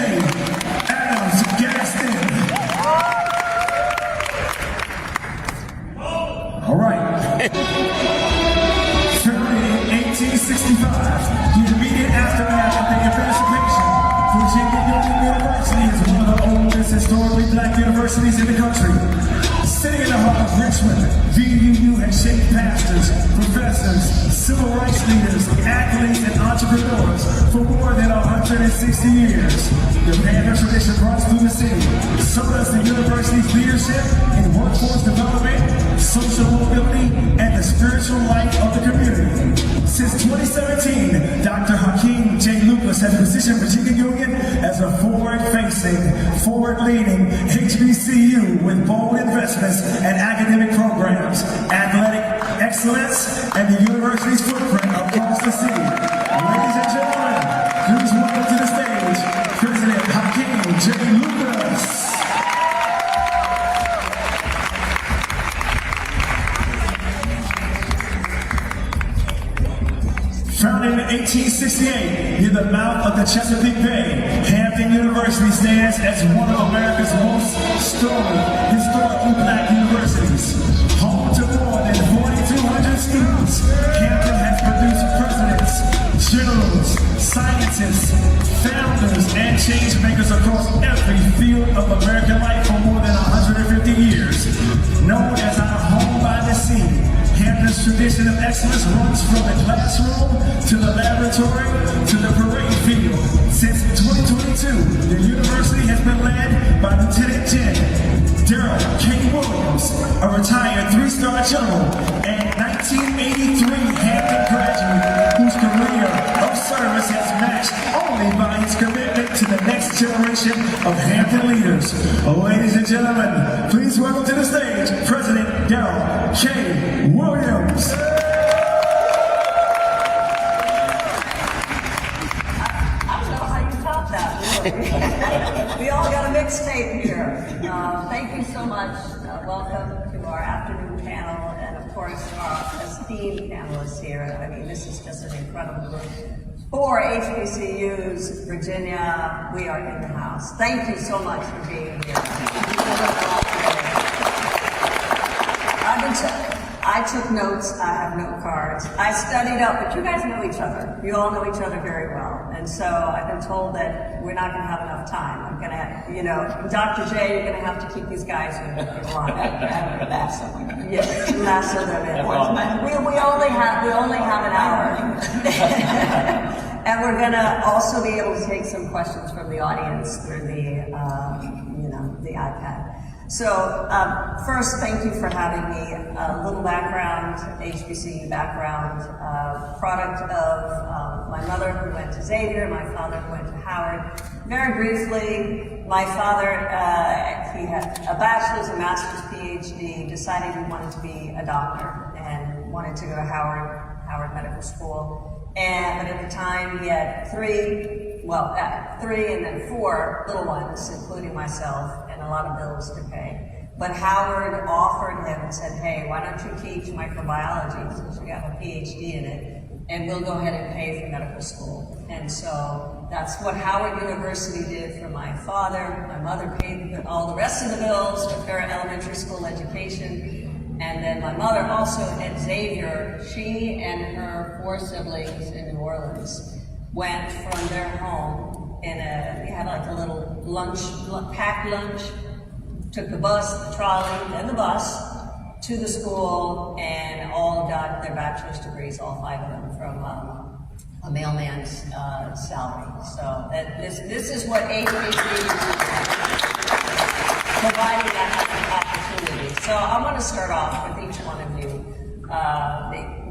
Adams Gaston. All right. Founded in 1865, the immediate aftermath of the emancipation, Virginia University is one of the oldest historically black universities in the country. Sitting in the heart of Richmond, VUU has shaped pastors, professors, civil rights leaders, athletes, and entrepreneurs for more than 160 years. The Panther tradition runs through the city. So does the university's leadership in workforce development, social mobility, and the spiritual life of the community. Since 2017, Dr. Hakeem J. Lucas has positioned Virginia Union as a forward-facing, forward-leaning HBCU with bold investments and academic programs, athletic excellence, and the university's footprint across the city. Ladies and gentlemen, please welcome to the stage President Hakeem J. Lucas. Founded in 1868 near the mouth of the Chesapeake Bay, Hampton stands as one of America's most historically black universities. Home to more than 4,200 students, Hampton has produced presidents, generals, scientists, founders, and change makers across every field of American life for more than 150 years. Known as our home by the sea, Hampton's tradition of excellence runs from the classroom to the laboratory to the parade field. Since 2022, the university has been led by Lieutenant Gen. Daryl K. Williams, a retired 3-star general and 1983 Hampton graduate whose career of service has matched only by his commitment to the next generation of Hampton leaders. Ladies and gentlemen, please welcome to the stage President Daryl K. Williams. We all got a mixtape here. Thank you so much. Welcome to our afternoon panel, and of course our esteemed panelists here. I mean, this is just an incredible group. 4 HBCUs, Virginia, we are in the house. Thank you so much for being here. I took notes, I have note cards. I studied up, but you guys know each other. You all know each other very well. And so I've been told that we're not gonna have enough time. I'm gonna, you know, Dr. J, you're gonna have to keep these guys in line. Yes, lasso them in. We only have an hour. And we're gonna also be able to take some questions from the audience through the, the iPad. So first, thank you for having me. A little background, HBCU background, product of my mother who went to Xavier, my father who went to Howard. Very briefly, my father, he had a bachelor's and master's PhD, decided he wanted to be a doctor and wanted to go to Howard Medical School. But at the time he had three and then 4 little ones, including myself, and a lot of bills to pay. But Howard offered him and said, hey, why don't you teach microbiology since you have a PhD in it, and we'll go ahead and pay for medical school. And so that's what Howard University did for my father. My mother paid all the rest of the bills with her elementary school education. And then my mother also at Xavier, she and her 4 siblings in New Orleans went from their home they had like a little packed lunch, took the bus, the trolley, and the bus to the school, and all got their bachelor's degrees, all 5 of them, from a mailman's salary. So this is what HBCUs is providing that opportunity. So I want to start off with each one of you.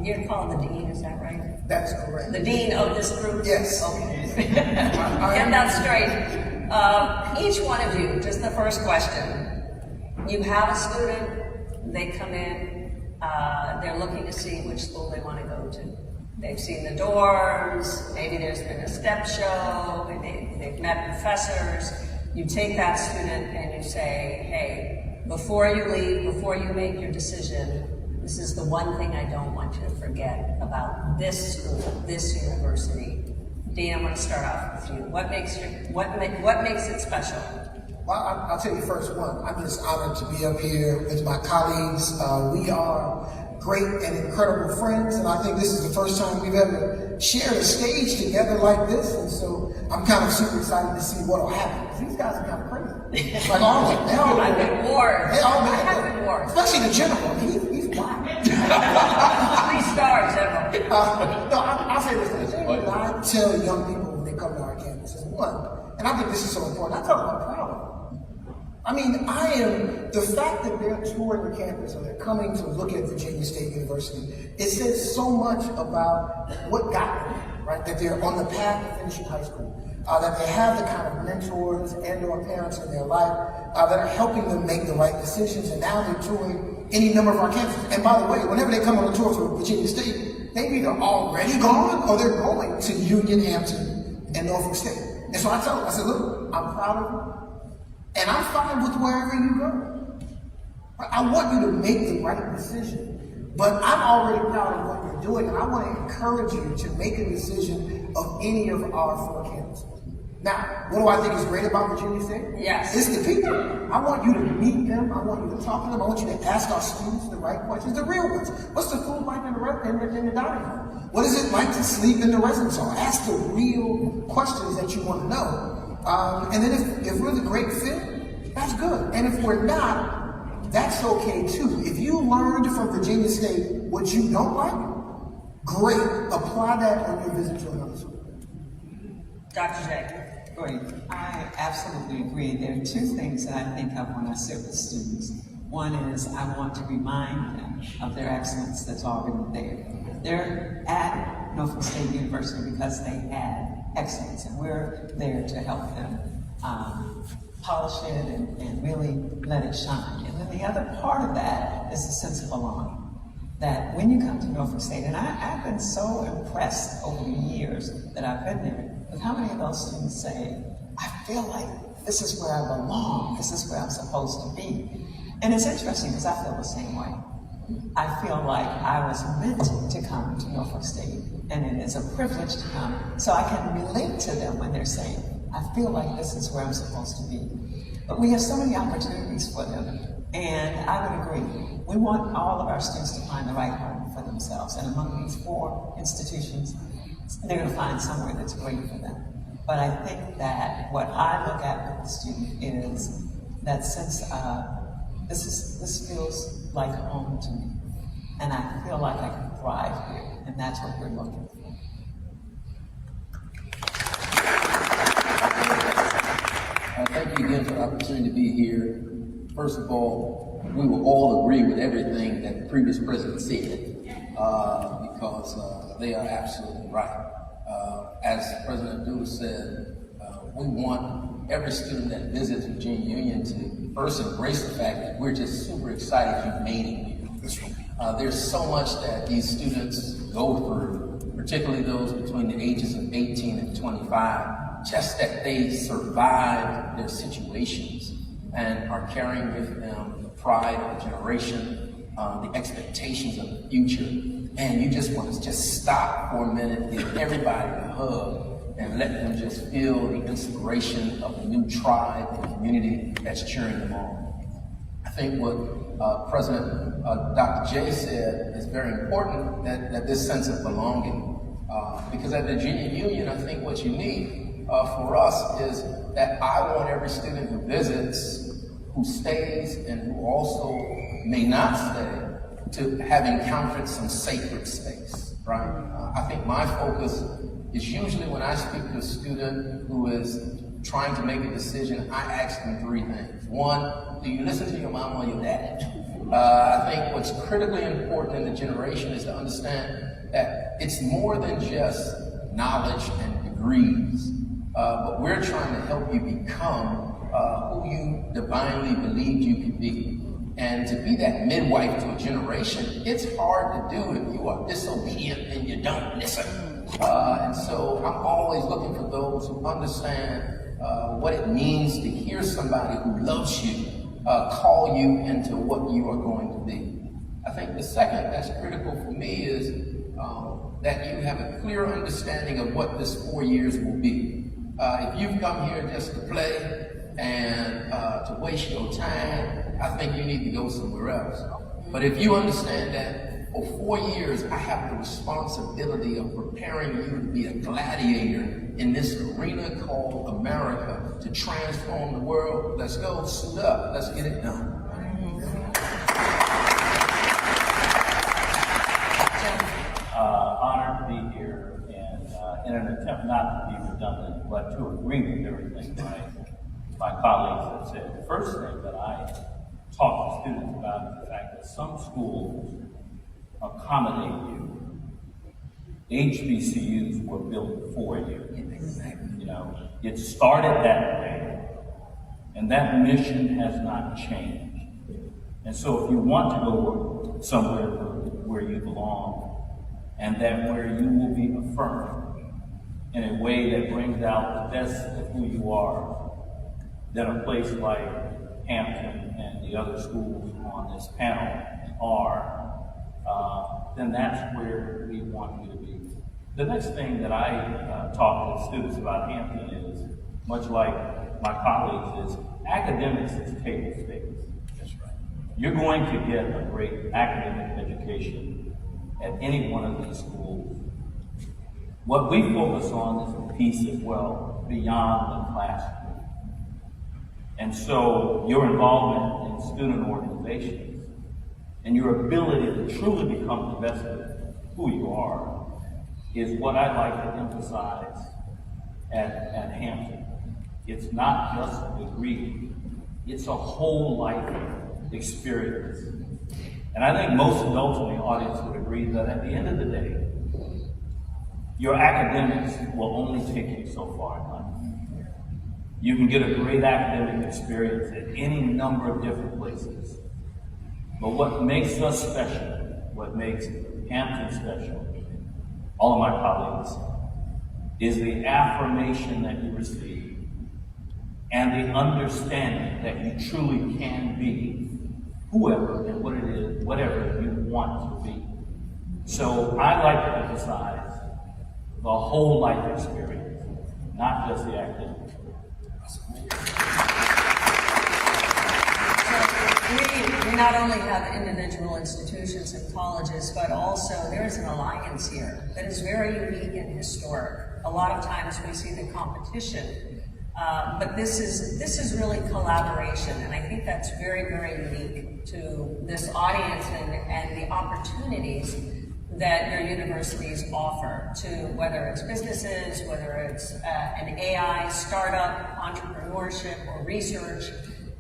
You're called the dean, is that right? That's correct. The dean of this group? Yes. Okay. Get that straight. Each one of you, just the first question. You have a student, they come in, they're looking to see which school they want to go to. They've seen the dorms, maybe there's been a step show, they've met professors. You take that student and you say, hey, before you leave, before you make your decision, this is the one thing I don't want you to forget about this school, this university. Dean, I'm going to start off with you. What makes it special? Well, I'll tell you first one. I'm just honored to be up here with my colleagues. We are great and incredible friends, and I think this is the first time we've ever shared a stage together like this, and so I'm kind of super excited to see what will happen. These guys are kind of crazy. Like all of them. I've been warned. I have been warned. Especially the general. He's black. 3 stars, general. No, I'll say this. The thing that I tell young people when they come to our campus is one, and I think this is so important, I tell them I'm proud of them. I mean, the fact that they're touring the campus or they're coming to look at Virginia State University, it says so much about what got them, right? That they're on the path to finishing high school, that they have the kind of mentors and or parents in their life that are helping them make the right decisions, and now they're touring any number of our campuses. And by the way, whenever they come on a tour for Virginia State, they've either already gone or they're going to Union, Hampton, and Norfolk State. And so I tell them, I said, look, I'm proud of you. And I'm fine with wherever you go. I want you to make the right decision. But I'm already proud of what you're doing, and I want to encourage you to make a decision of any of our 4 campuses. Now, what do I think is great about Virginia State? Yes. It's the people. I want you to meet them. I want you to talk to them. I want you to ask our students the right questions, the real ones. What's the food like in the dining room? What is it like to sleep in the residence hall? Ask the real questions that you want to know. And then if we're the great fit, that's good. And if we're not, that's okay too. If you learned from Virginia State what you don't like, great. Apply that on your visit to another school. Dr. J. Great. I absolutely agree. There are two things that I think of when I sit with students. One is I want to remind them of their excellence that's already there. They're at Norfolk State University because they had excellence, and we're there to help them polish it and really let it shine. And then the other part of that is the sense of belonging. That when you come to Norfolk State, and I've been so impressed over the years that I've been there, with how many of those students say, I feel like this is where I belong, this is where I'm supposed to be. And it's interesting because I feel the same way. I feel like I was meant to come to Norfolk State, and it is a privilege to come, so I can relate to them when they're saying, I feel like this is where I'm supposed to be. But we have so many opportunities for them, and I would agree. We want all of our students to find the right home for themselves, and among these 4 institutions, they're going to find somewhere that's great for them. But I think that what I look at with the student is that sense of, this feels like home to me, and I feel like I can thrive here, and that's what we're looking for. Thank you again for the opportunity to be here. First of all, we will all agree with everything that the previous president said, because they are absolutely right. As President Abdul said, we want every student that visits Virginia Union to first embrace the fact that we're just super excited you've made it here. There's so much that these students go through, particularly those between the ages of 18 and 25, just that they survive their situations and are carrying with them the pride of the generation, the expectations of the future. And you just want to just stop for a minute, give everybody a hug, and let them just feel the inspiration of the new tribe and community that's cheering them on. I think what President Dr. J said is very important, that this sense of belonging. Because at Virginia Union, I think what you need for us is that I want every student who visits, who stays, and who also may not stay, to have encountered some sacred space, right? I think my focus is usually when I speak to a student who is trying to make a decision, I ask them 3 things. 1, do you listen to your mom or your dad? I think what's critically important in the generation is to understand that it's more than just knowledge and degrees, but we're trying to help you become who you divinely believed you could be. And to be that midwife to a generation, it's hard to do if you are disobedient and you don't listen. And so I'm always looking for those who understand what it means to hear somebody who loves you call you into what you are going to be. I think the second that's critical for me is that you have a clear understanding of what this 4 years will be. If you've come here just to play and to waste your time, I think you need to go somewhere else. But if you understand that for 4 years, I have the responsibility of preparing you to be a gladiator in this arena called America to transform the world, let's go, suit up, let's get it done. Honored to be here, and in an attempt not to be redundant, but to agree with everything my colleagues have said. The first thing that I talk to students about is the fact that some schools accommodate you. HBCUs were built for you. You know, it started that way, and that mission has not changed. And so if you want to go somewhere where you belong, and that where you will be affirmed in a way that brings out the best of who you are, then a place like Hampton and the other schools on this panel are, then that's where we want you to be. The next thing that I talk to students about Hampton is much like my colleagues, is academics is table stakes. That's right. You're going to get a great academic education at any one of these schools. What we focus on is a piece as well beyond the classroom. And so your involvement in student organizations and your ability to truly become the best of who you are is what I'd like to emphasize at Hampton. It's not just a degree, it's a whole life experience. And I think most adults in the audience would agree that at the end of the day, your academics will only take you so far in life. You can get a great academic experience at any number of different places. But what makes us special, what makes Hampton special, all of my colleagues, is the affirmation that you receive and the understanding that you truly can be whoever and what it is, whatever you want to be. So I like to emphasize the whole life experience, not just the academic. We not only have individual institutions and colleges, but also there's an alliance here that is very unique and historic. A lot of times we see the competition, but this is really collaboration, and I think that's very, very unique to this audience and the opportunities that your universities offer to whether it's businesses, whether it's an AI startup, entrepreneurship, or research,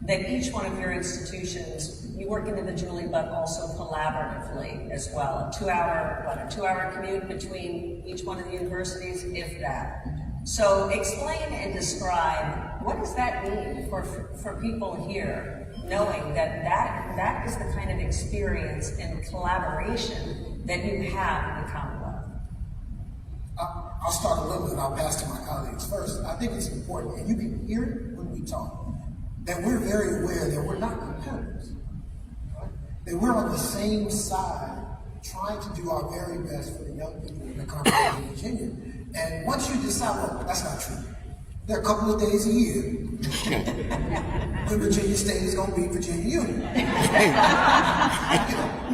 that each one of your institutions, you work individually but also collaboratively as well. A two-hour commute between each one of the universities, if that. So explain and describe, what does that mean for people here, knowing that is the kind of experience and collaboration that you have in the Commonwealth? I'll start a little bit, I'll pass to my colleagues first. I think it's important, and you can hear it when we talk, that we're very aware that we're not competitors, right? That we're on the same side trying to do our very best for the young people in the Commonwealth of Virginia. And once you decide, well, that's not true. There are a couple of days a year when Virginia State is going to beat Virginia Union. And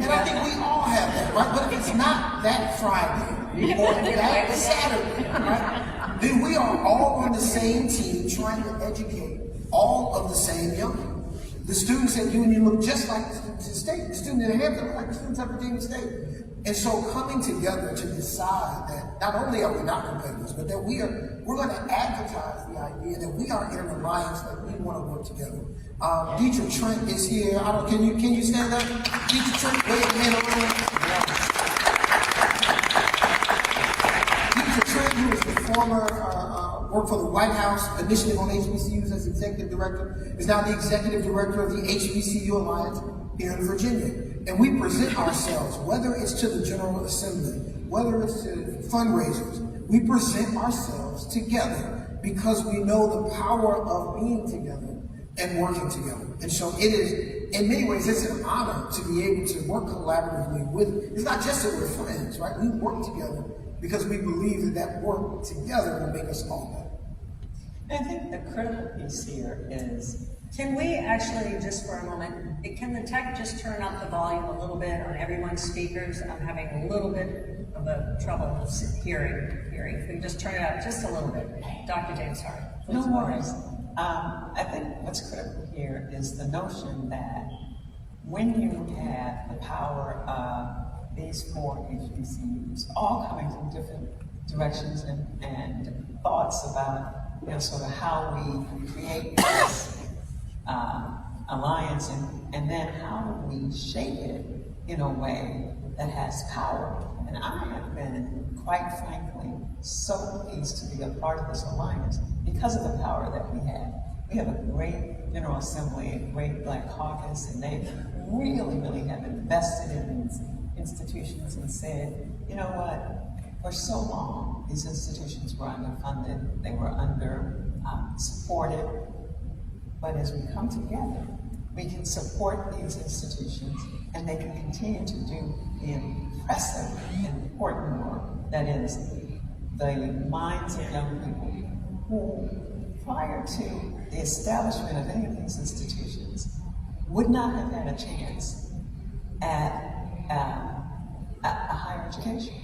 I think we all have that, right? But if it's not that Friday or that Saturday, right, then we are all on the same team trying to educate all of the same young people. The students at Union look just like the students at State. The students at Hampton look like the students at Virginia State. And so coming together to decide that not only are we not competitors, but that we're going to advertise the idea that we are in an alliance, that we want to work together. Dietrich Trent is here. Can you stand up? Dietrich Trent, wave your hand around. Dietrich Trent, who is the former worked for the White House Initiative on HBCUs as executive director, is now the executive director of the HBCU Alliance here in Virginia. And we present ourselves, whether it's to the General Assembly, whether it's to fundraisers, we present ourselves together because we know the power of being together and working together. And so it is, in many ways, it's an honor to be able to work collaboratively with, it's not just that we're friends, right? We work together because we believe that work together will make us all better. I think the critical piece here is, can we actually, just for a moment, can the tech just turn up the volume a little bit on everyone's speakers? I'm having a little bit of a trouble hearing. If we just turn it up just a little bit. Dr. James, sorry. No worries. I think what's critical here is the notion that when you have the power of these four HBCUs, all coming from different directions and thoughts about, sort of how we create this alliance, and then how do we shape it in a way that has power. And I have been, quite frankly, so pleased to be a part of this alliance because of the power that we have. We have a great General Assembly, a great Black Caucus, and they really, really have invested in these institutions and said, you know what, for so long, these institutions were underfunded, they were under-supported, but as we come together, we can support these institutions and they can continue to do the impressive and important work that is the minds of young people who, prior to the establishment of any of these institutions, would not have had a chance at a higher education.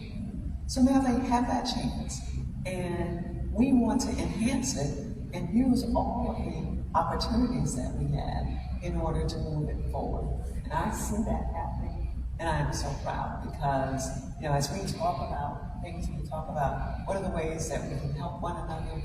So now they have that chance, and we want to enhance it and use all of the opportunities that we have in order to move it forward. And I see that happening, and I am so proud because, you know, as we talk about things, we talk about what are the ways that we can help one another.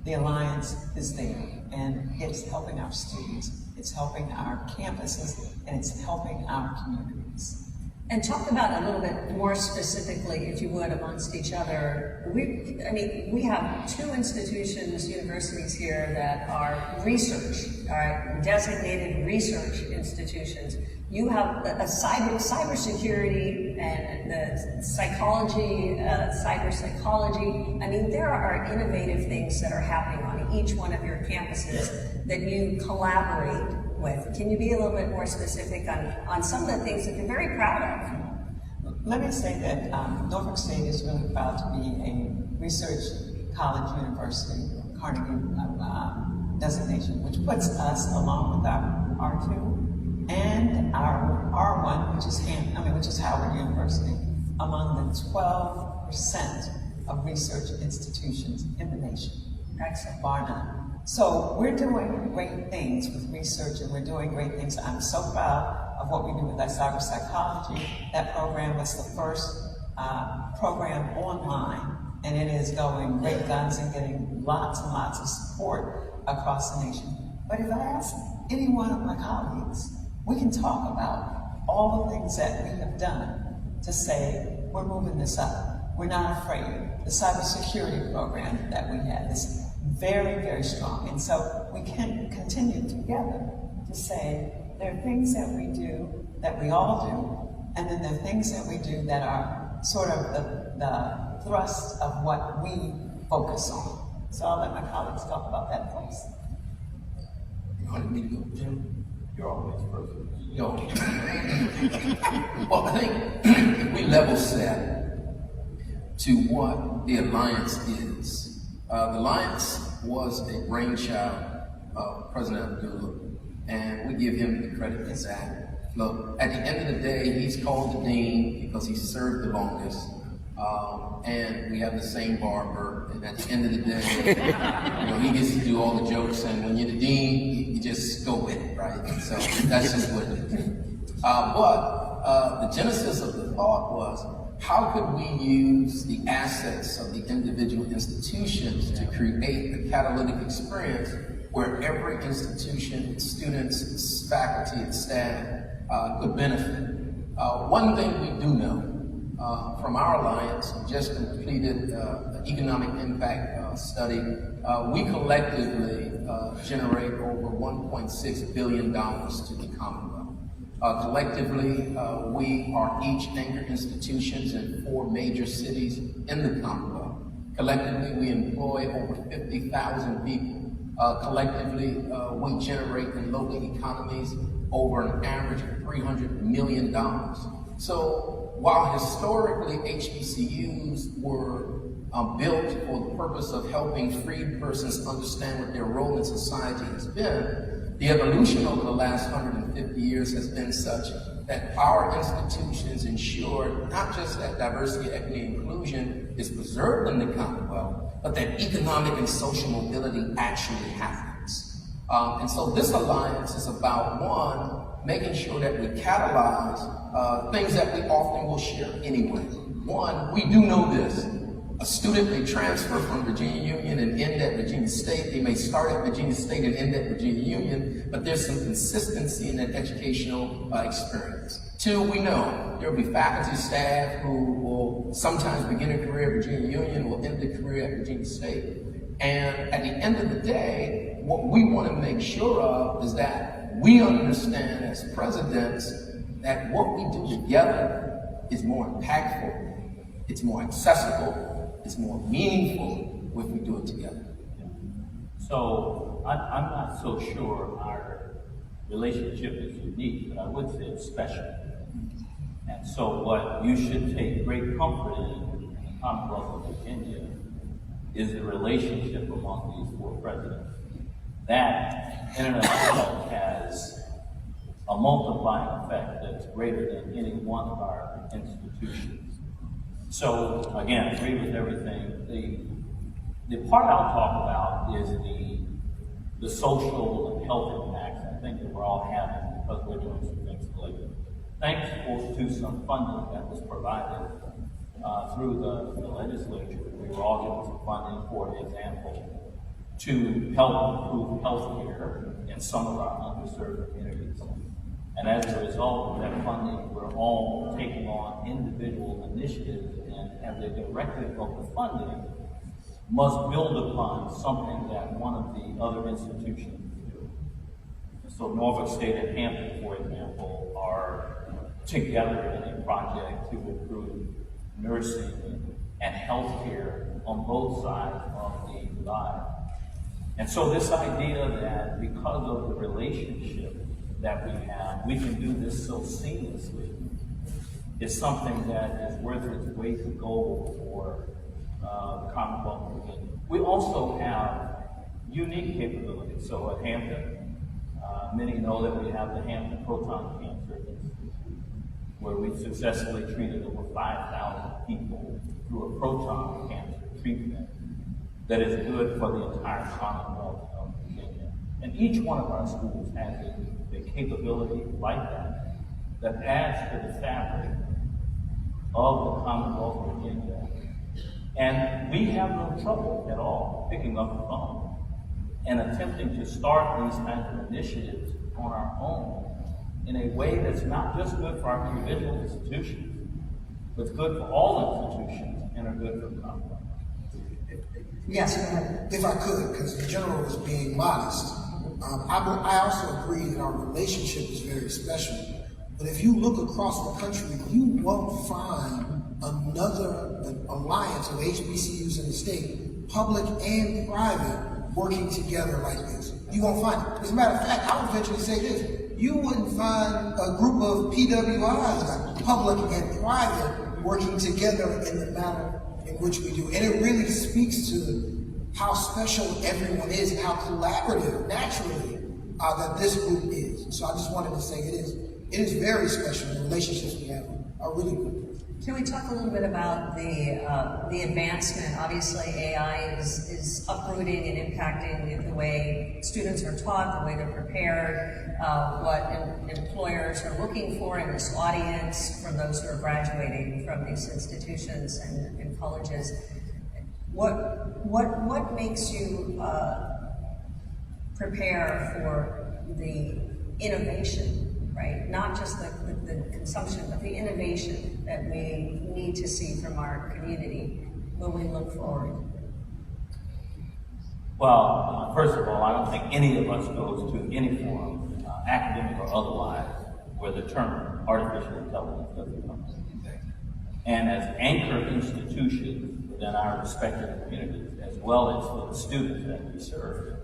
The Alliance is there, and it's helping our students, it's helping our campuses, and it's helping our communities. And talk about a little bit more specifically, if you would, amongst each other. We have two institutions, universities here that are research, all right, designated research institutions. You have a cybersecurity and the psychology, cyber psychology. I mean, there are innovative things that are happening on each one of your campuses that you collaborate with. Can you be a little bit more specific on some of the things that you're very proud of? Let me say that Norfolk State is really proud to be a research college university, Carnegie designation, which puts us along with our R2 and our R1, which is Howard University, among the 12% of research institutions in the nation. Excellent, bar none. So we're doing great things with research, and we're doing great things. I'm so proud of what we do with our cyber psychology. That program was the first program online, and it is going great guns and getting lots and lots of support across the nation. But if I ask any one of my colleagues, we can talk about all the things that we have done to say we're moving this up. We're not afraid. The cybersecurity program that we have is very, very strong. And so we can continue together to say there are things that we do that we all do, and then there are things that we do that are sort of the thrust of what we focus on. So I'll let my colleagues talk about that first. You wanted me to go, Jim? You're always perfect. Well, I think we level set to what the Alliance is. The Alliance was a brainchild of President Abdullah, and we give him the credit for that. Look, at the end of the day, he's called the dean because he served the longest, and we have the same barber, and at the end of the day, he gets to do all the jokes, and when you're the dean, you just go with it, right? So that's just what it is. But the genesis of the thought was, how could we use the assets of the individual institutions to create a catalytic experience where every institution, its students, its faculty, its staff could benefit? One thing we do know from our Alliance, we just completed an economic impact study. We collectively generate over $1.6 billion to the Commonwealth. Collectively, we are each anchor institutions in 4 major cities in the Commonwealth. Collectively, we employ over 50,000 people. Collectively, we generate in local economies over an average of $300 million. So while historically HBCUs were built for the purpose of helping freed persons understand what their role in society has been, the evolution over the last 150 years has been such that our institutions ensure not just that diversity, equity, and inclusion is preserved in the Commonwealth, but that economic and social mobility actually happens. And so this alliance is about, one, making sure that we catalyze things that we often will share anyway. One, we do know this. A student may transfer from Virginia Union and end at Virginia State. They may start at Virginia State and end at Virginia Union, but there's some consistency in that educational experience. Two, we know there will be faculty, staff who will sometimes begin a career at Virginia Union, will end a career at Virginia State. And at the end of the day, what we want to make sure of is that we understand as presidents that what we do together is more impactful, it's more accessible, it's more meaningful if we do it together. So I'm not so sure our relationship is unique, but I would say it's special. And so what you should take great comfort in the Commonwealth of Virginia is the relationship among these four presidents. That, in and of itself, has a multiplying effect that's greater than any one of our institutions. So, again, agree with everything. The part I'll talk about is the social and health impacts I think that we're all having because we're doing some things collectively. Thanks to some funding that was provided through the legislature. We were all given some funding, for example, to help improve health care in some of our underserved communities. And as a result of that funding, we're all taking on individual initiatives, and the directive of the funding must build upon something that one of the other institutions do. So Norfolk State and Hampton, for example, are together in a project to improve nursing and healthcare on both sides of the divide. And so this idea that because of the relationship that we have, we can do this so seamlessly is something that is worth its weight in gold for the Commonwealth of Virginia. We also have unique capabilities. So at Hampton, many know that we have the Hampton Proton Cancer Institute, where we've successfully treated over 5,000 people through a proton cancer treatment that is good for the entire Commonwealth of Virginia. And each one of our schools has a capability like that adds to the fabric of the Commonwealth of Virginia. And we have no trouble at all picking up the phone and attempting to start these kinds of initiatives on our own in a way that's not just good for our individual institutions, but it's good for all institutions and are good for the Commonwealth. Yes, if I could, because the general is being modest. I also agree that our relationship is very special. But if you look across the country, you won't find another alliance of HBCUs in the state, public and private, working together like this. You won't find it. As a matter of fact, I would venture to say this. You wouldn't find a group of PWIs, public and private, working together in the manner in which we do. And it really speaks to how special everyone is and how collaborative, naturally, that this group is. So I just wanted to say it is very special. The relationships we have are really good. Can we talk a little bit about the advancement? Obviously, AI is uprooting and impacting the way students are taught, the way they're prepared, what employers are looking for in this audience from those who are graduating from these institutions and colleges. What makes you prepare for the innovation? Right? Not just the consumption, but the innovation that we need to see from our community when we look forward. Well, first of all, I don't think any of us goes to any forum, academic or otherwise, where the term artificial intelligence doesn't come up. And as anchor institutions within our respective communities, as well as for the students that we serve,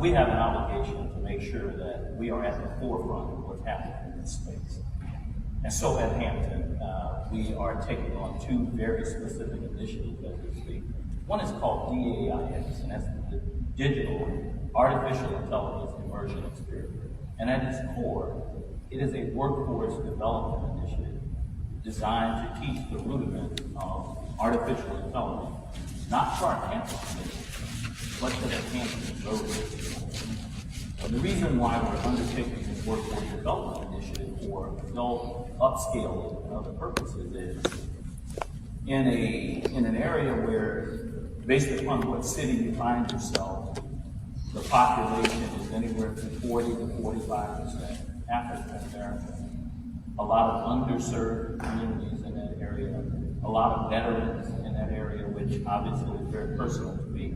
we have an obligation to make sure that we are at the forefront of what's happening in this space. And so at Hampton, we are taking on two very specific initiatives as we speak. One is called DAIX, and that's the Digital Artificial Intelligence Immersion Experience. And at its core, it is a workforce development initiative designed to teach the rudiments of artificial intelligence, not for our campus community, but to the campus road. The reason why we're undertaking this workforce development initiative for adult upscaling and other purposes is in an area where, based upon what city you find yourself, the population is anywhere from 40 to 45% African American. A lot of underserved communities in that area, a lot of veterans in that area, which obviously is very personal to me.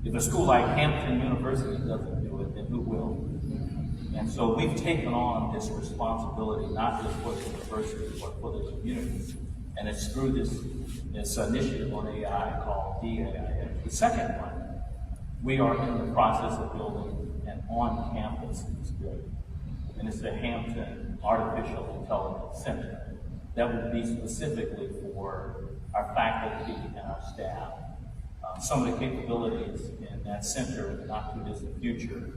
If a school like Hampton University doesn't do it, then who will? And so we've taken on this responsibility, not just for the university, but for the community. And it's through this initiative on AI called DAIX. The second one, we are in the process of building an on-campus experience. And it's the Hampton Artificial Intelligence Center that would be specifically for our faculty and our staff Some of the capabilities in that center in the not too distant future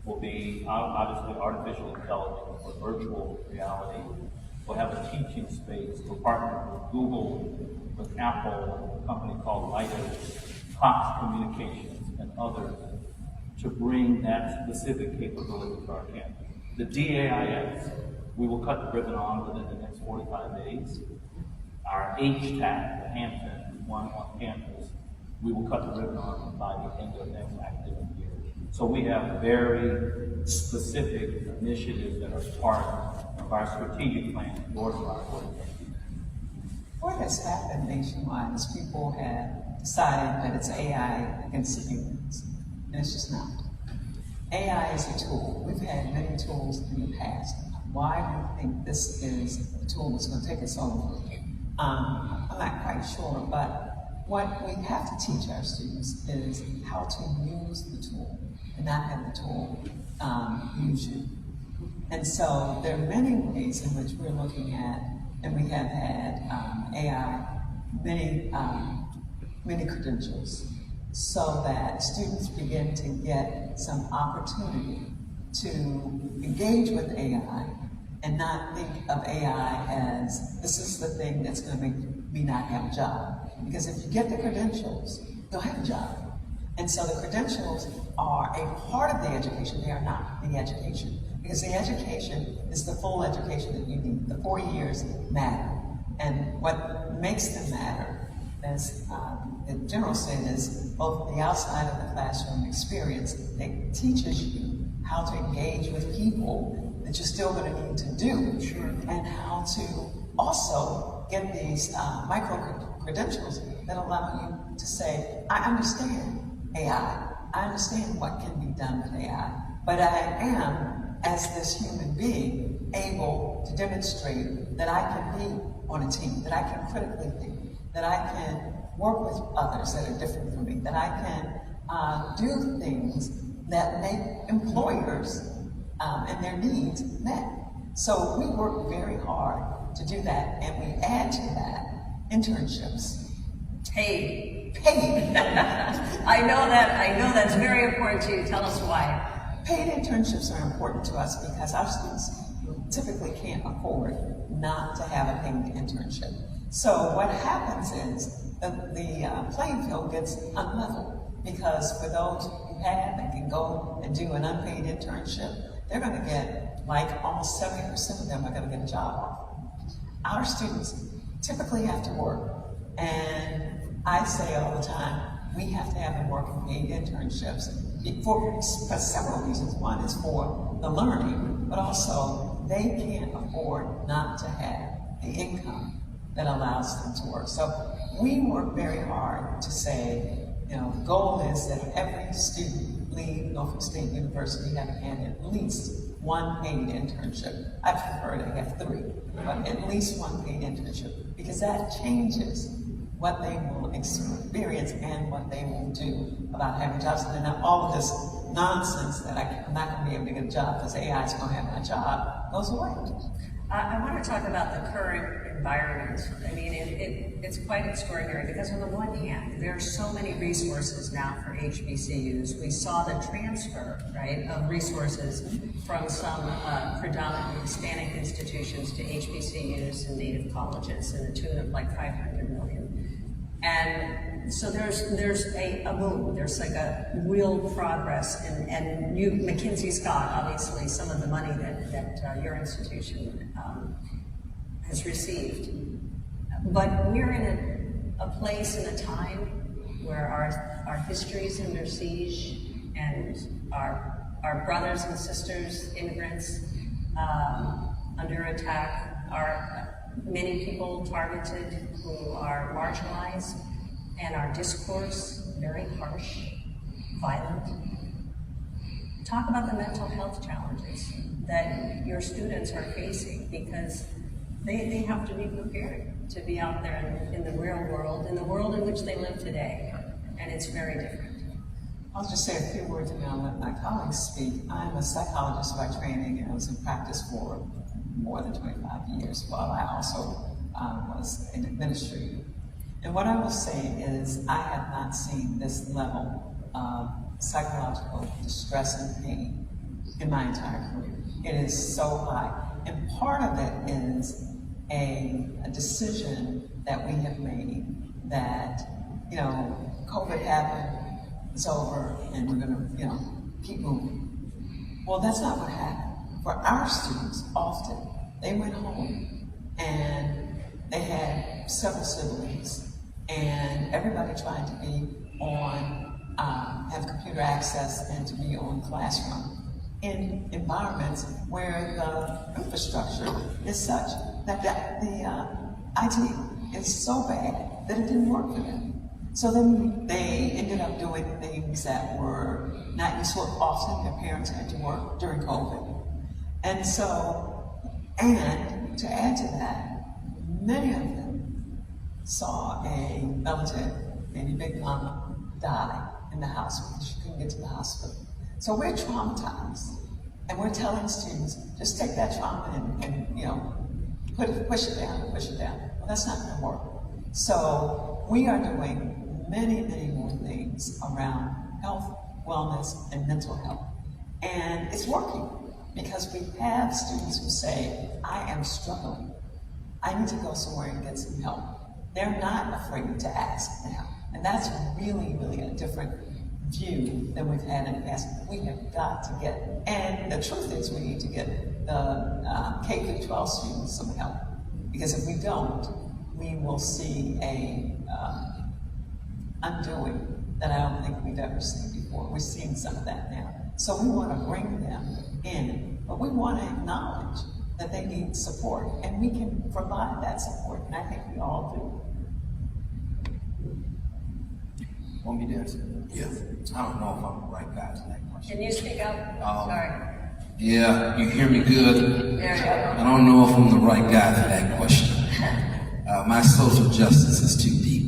will be obviously artificial intelligence or virtual reality. We'll have a teaching space. We're partnering with Google, with Apple, a company called Pollinators, Cox Communications, and others to bring that specific capability to our campus. The DAIS, we will cut the ribbon on within the next 45 days. Our HTAC, the Hampton one on campus, we will cut the ribbon on by the end of next academic year. So we have very specific initiatives that are part of our strategic plan to fortify our organization. What has happened nationwide is people have decided that it's AI against the humans, and it's just not. AI is a tool. We've had many tools in the past. Why do you think this is a tool that's going to take us over? I'm not quite sure, but what we have to teach our students is how to use the tool and not have the tool use you. And so there are many ways in which we're looking at, and we have had AI, many credentials, so that students begin to get some opportunity to engage with AI and not think of AI as this is the thing that's going to make me not have a job. Because if you get the credentials, you'll have a job. And so the credentials are a part of the education. They are not the education. Because the education is the full education that you need. The 4 years matter. And what makes them matter, as the general said, is both the outside of the classroom experience that teaches you how to engage with people that you're still going to need to do, and how to also get these micro-credentials that allow you to say, I understand AI, I understand what can be done with AI, but I am, as this human being, able to demonstrate that I can be on a team, that I can critically think, that I can work with others that are different from me, that I can do things that make employers and their needs met. So we work very hard to do that, and we add to that internships. Paid. I know that's very important to you. Tell us why. Paid internships are important to us because our students typically can't afford not to have a paid internship. So what happens is the playing field gets unleveled, because for those who have and can go and do an unpaid internship, they're going to get, like almost 70% of them are going to get a job. Our students typically have to work, and I say all the time, we have to have them working paid internships for several reasons. One is for the learning, but also they can't afford not to have the income that allows them to work. So we work very hard to say, the goal is that every student leave Norfolk State University having had at least one paid internship. I prefer to have 3, but at least one paid internship, because that changes what they will experience and what they will do about having jobs. And then all of this nonsense that I'm not going to be able to get a job because AI is going to have my job goes away. I want to talk about the current environment. I mean, it's quite extraordinary because on the one hand, there are so many resources now for HBCUs. We saw the transfer, right, of resources from some predominantly Hispanic institutions to HBCUs and native colleges in the tune of like $500 million. And so there's a move, there's like a real progress, and McKinsey Scott, obviously, some of the money that your institution has received. But we're in a place and a time where our history is under siege, and our brothers and sisters, immigrants, under attack, are many people targeted who are marginalized, and our discourse very harsh, violent. Talk about the mental health challenges that your students are facing, because they have to be prepared to be out there in the real world, in the world in which they live today, and it's very different. I'll just say a few words and I'll let my colleagues speak. I'm a psychologist by training, and I was in practice for more than 25 years while I also was an administrator. And what I will say is I have not seen this level of psychological distress and pain in my entire career. It is so high. And part of it is a decision that we have made that, COVID happened, it's over, and we're gonna, keep moving. Well, that's not what happened. For our students, often, they went home and they had several siblings, and everybody tried to be on, have computer access and to be on Classroom in environments where the infrastructure is such that the IT is so bad that it didn't work for them. So then they ended up doing things that were not useful. Often their parents had to work during COVID. And to add to that, many of them saw a relative, maybe Big Mama, die in the house because she couldn't get to the hospital. So we're traumatized, and we're telling students, just take that trauma and push it down. Well, that's not gonna work. So we are doing many, many more things around health, wellness, and mental health. And it's working because we have students who say, I am struggling. I need to go somewhere and get some help. They're not afraid to ask now. And that's really, really a different view than we've had in the past. We have got to get, and the truth is we need to get the K-12 students some help. Because if we don't, we will see a undoing that I don't think we've ever seen before. We're seeing some of that now. So we want to bring them in, but we want to acknowledge that they need support, and we can provide that support, and I think we all do. Want me to answer? Yeah. I don't know if I'm the right guy to that question. Can you speak up? Sorry. Yeah, you hear me good? Yeah. I don't know if I'm the right guy for that question. My social justice is too deep.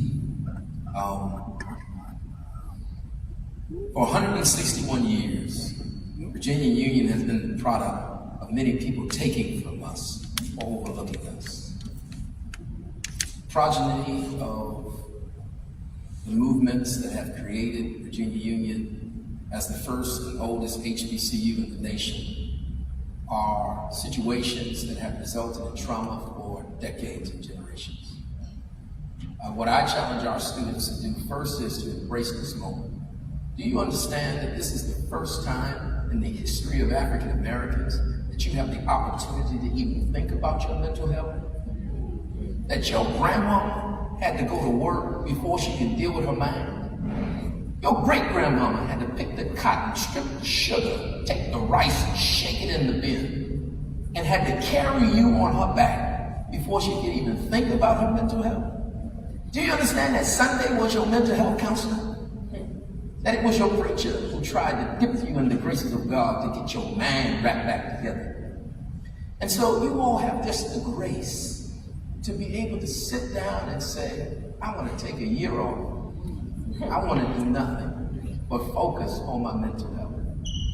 For 161 years, Virginia Union has been the product of many people taking from us or overlooking us. Progeny of the movements that have created Virginia Union as the first and oldest HBCU in the nation are situations that have resulted in trauma for decades and generations. What I challenge our students to do first is to embrace this moment. Do you understand that this is the first time in the history of African Americans that you have the opportunity to even think about your mental health? That your grandma had to go to work before she could deal with her mind? Your great-grandmama had to pick the cotton, strip the sugar, take the rice and shake it in the bin, and had to carry you on her back before she could even think about her mental health? Do you understand that Sunday was your mental health counselor? That it was your preacher who tried to dip you in the graces of God to get your mind wrapped back together? And so you all have just the grace to be able to sit down and say, I want to take a year off. I want to do nothing but focus on my mental health.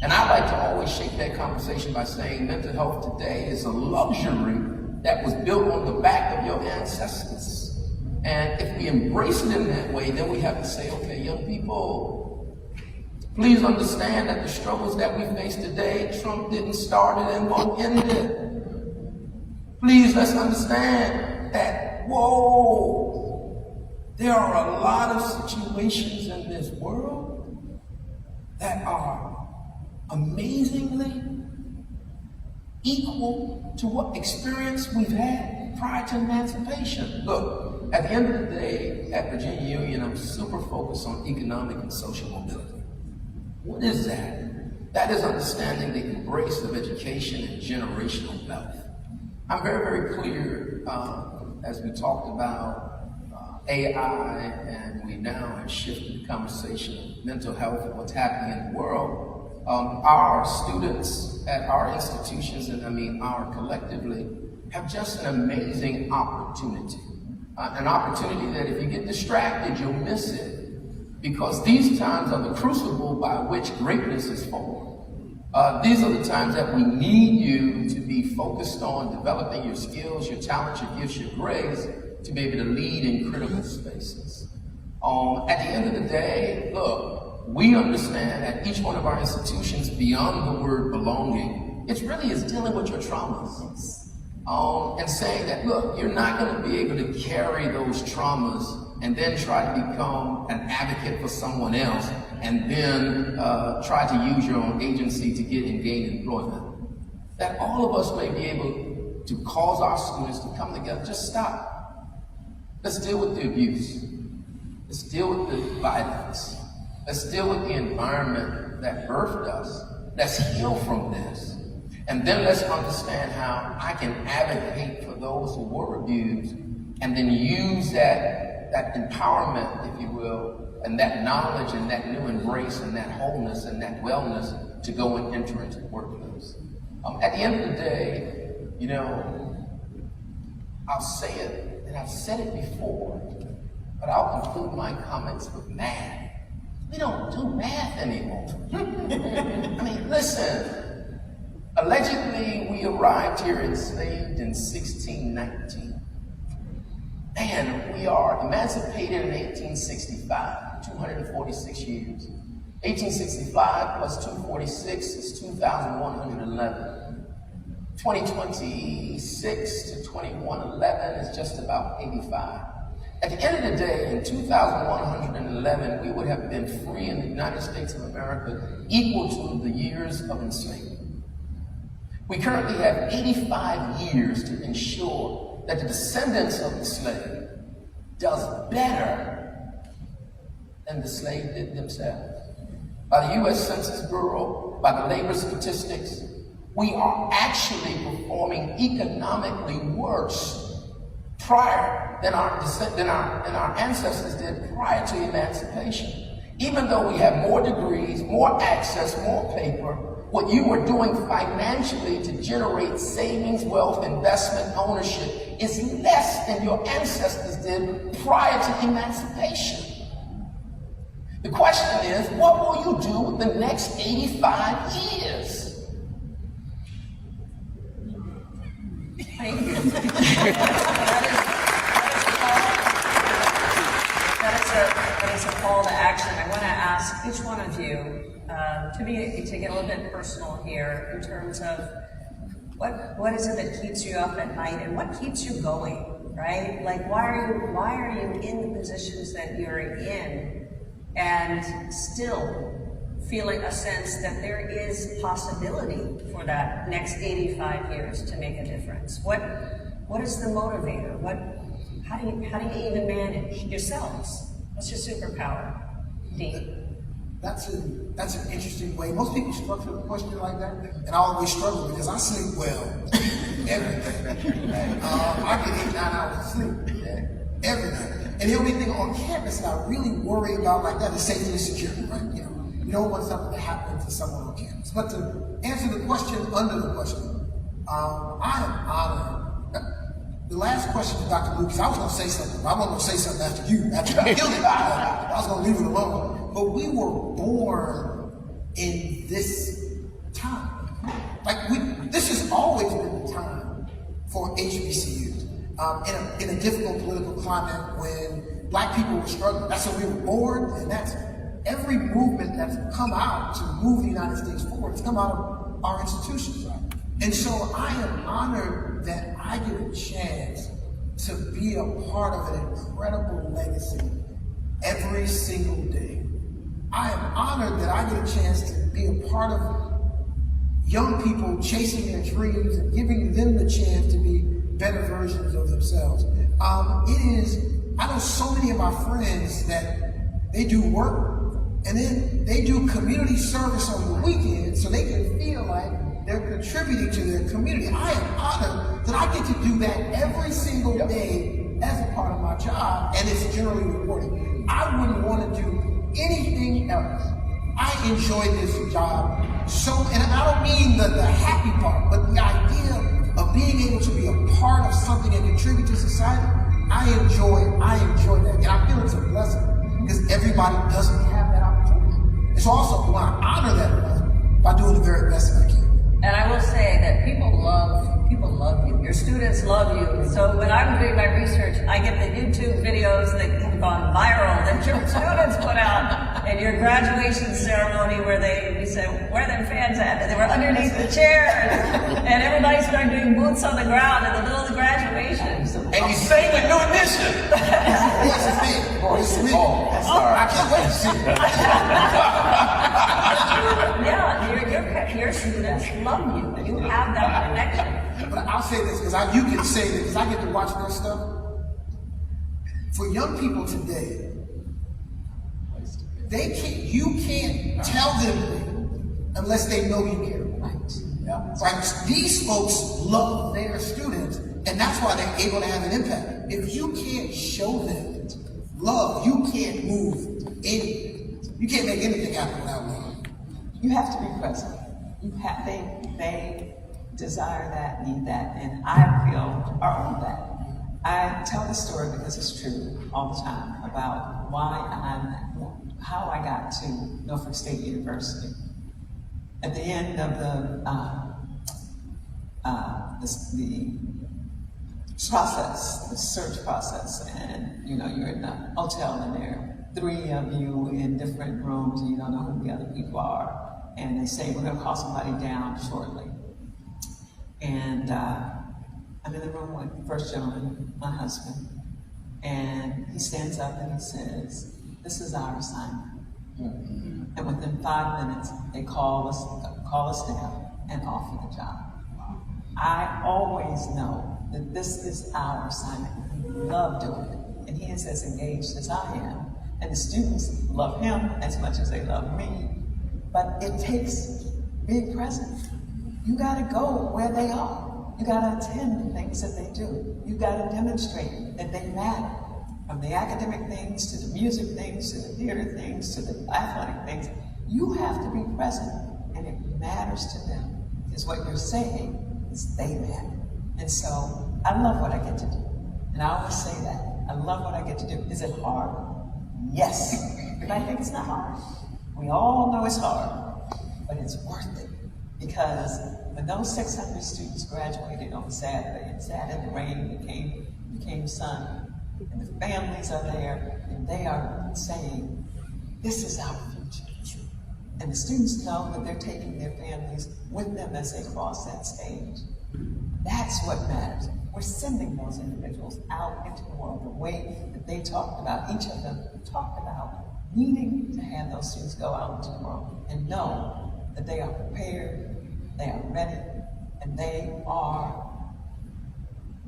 And I like to always shape that conversation by saying mental health today is a luxury that was built on the back of your ancestors. And if we embrace it in that way, then we have to say, okay, young people, please understand that the struggles that we face today, Trump didn't start it and won't end it. Please, let's understand that, there are a lot of situations in this world that are amazingly equal to what experience we've had prior to emancipation. Look, at the end of the day, at Virginia Union, I'm super focused on economic and social mobility. What is that? That is understanding the embrace of education and generational wealth. I'm very, very clear as we talked about AI, and we now have shifted the conversation of mental health and what's happening in the world. Our students at our institutions, and I mean our collectively, have just an amazing opportunity. An opportunity that if you get distracted, you'll miss it. Because these times are the crucible by which greatness is formed. These are the times that we need you to be focused on developing your skills, your talents, your gifts, your grades, to be able to lead in critical spaces. At the end of the day, look, we understand that each one of our institutions, beyond the word belonging, it really is dealing with your traumas. And saying that, look, you're not going to be able to carry those traumas and then try to become an advocate for someone else and then try to use your own agency to get and gain employment. That all of us may be able to cause our students to come together. Just stop. Let's deal with the abuse. Let's deal with the violence. Let's deal with the environment that birthed us. Let's heal from this. And then let's understand how I can advocate for those who were abused and then use that empowerment, if you will, and that knowledge and that new embrace and that wholeness and that wellness to go and enter into the workplace. At the end of the day, you know, I'll say it, and I've said it before, but I'll conclude my comments with math. We don't do math anymore. I mean, listen, allegedly we arrived here enslaved in 1619. And we are emancipated in 1865, 246 years. 1865 plus 246 is 2,111. 2026 to 2111 is just about 85. At the end of the day, in 2111, we would have been free in the United States of America equal to the years of enslavement. We currently have 85 years to ensure that the descendants of the slave does better than the slave did themselves. By the U.S. Census Bureau, by the labor statistics, we are actually performing economically worse prior than our ancestors did prior to emancipation. Even though we have more degrees, more access, more paper, what you were doing financially to generate savings, wealth, investment, ownership is less than your ancestors did prior to emancipation. The question is, what will you do with the next 85 years? Thank you. That is a call to action. I want to ask each one of you to get a little bit personal here in terms of what is it that keeps you up at night and what keeps you going, right? Like why are you in the positions that you're in and still feeling a sense that there is possibility for that next 85 years to make a difference? What is the motivator? How do you even manage yourselves? What's your superpower, Dean? That's an interesting way. Most people structure a question like that, and I always struggle because I sleep well every day. I get 8-9 hours of sleep every night. And the only thing on campus that I really worry about like that is safety and security, right? You don't want something to happen to someone on campus. But to answer the question under the question, I am honored. The last question to Dr. Lucas, I was going to say something, but I wasn't going to say something after you killed it. I was going to leave it alone. But we were born in this time. This has always been the time for HBCUs. In a difficult political climate when Black people were struggling. That's when we were born, and that's every movement that's come out to move the United States forward. It's come out of our institutions, right? And so I am honored that I get a chance to be a part of an incredible legacy every single day. I am honored that I get a chance to be a part of young people chasing their dreams and giving them the chance to be better versions of themselves. I know so many of my friends that they do work and then they do community service on the weekend so they can feel like they're contributing to their community. I am honored that I get to do that every single day as a part of my job, and it's generally reported. I wouldn't want to do anything else. I enjoy this job so, and I don't mean the happy part, but the idea of being able to be a part of something and contribute to society, I enjoy that. And I feel it's a blessing because everybody doesn't have that opportunity. And so also want to honor that blessing by doing the very best that I can. And I will say that people love you. Your students love you. So when I'm doing my research, I get the YouTube videos that have gone viral that your students put out in your graduation ceremony where you said, where are them fans at? And they were underneath the chairs. And everybody started doing boots on the ground in the middle of the graduation. And you sang with no addition. Yes, it's me. It's me. I can't wait to see it. Yeah, your students love you. You have that connection. But I'll say this, because you can say this, because I get to watch their stuff. For young people today, you can't tell them unless they know you care. Right? These folks love their students, and that's why they're able to have an impact. If you can't show them love, you can't move anything. You can't make anything happen without love. You have to be present. They desire that, need that, and I feel are on that. I tell the story because it's true all the time about how I got to Norfolk State University. At the end of the process, the search process, and you're in the hotel and there are 3 of you in different rooms and you don't know who the other people are. And they say, we're going to call somebody down shortly. And I'm in the room with the first gentleman, my husband, and he stands up and he says, this is our assignment. And within 5 minutes, they call us down and offer the job. I always know that this is our assignment. We love doing it. And he is as engaged as I am. And the students love him as much as they love me. But it takes being present. You gotta go where they are. You gotta attend the things that they do. You gotta demonstrate that they matter. From the academic things to the music things to the theater things to the athletic things, you have to be present, and it matters to them. Because what you're saying is they matter. And so I love what I get to do. And I always say that. I love what I get to do. Is it hard? Yes. But I think it's not hard. We all know it's hard, but it's worth it. Because when those 600 students graduated on Saturday and sat in the rain, became sun, and the families are there, and they are saying, this is our future. And the students know that they're taking their families with them as they cross that stage. That's what matters. We're sending those individuals out into the world the way that they talked about, each of them talked about needing to have those students go out into the world and know that they are prepared, they are ready, and they are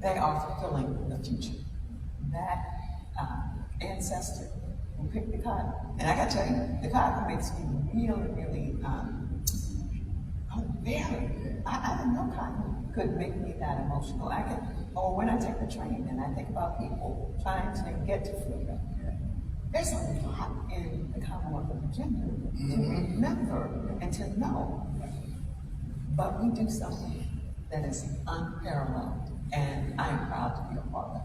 fulfilling the future. That ancestor who picked the cotton, and I gotta tell you, the cotton makes me really, I didn't know cotton could make me that emotional. Or when I take the train and I think about people trying to get to freedom, there's a lot in the Commonwealth of Virginia to remember and to know. But we do something that is unparalleled, and I'm proud to be a part of it.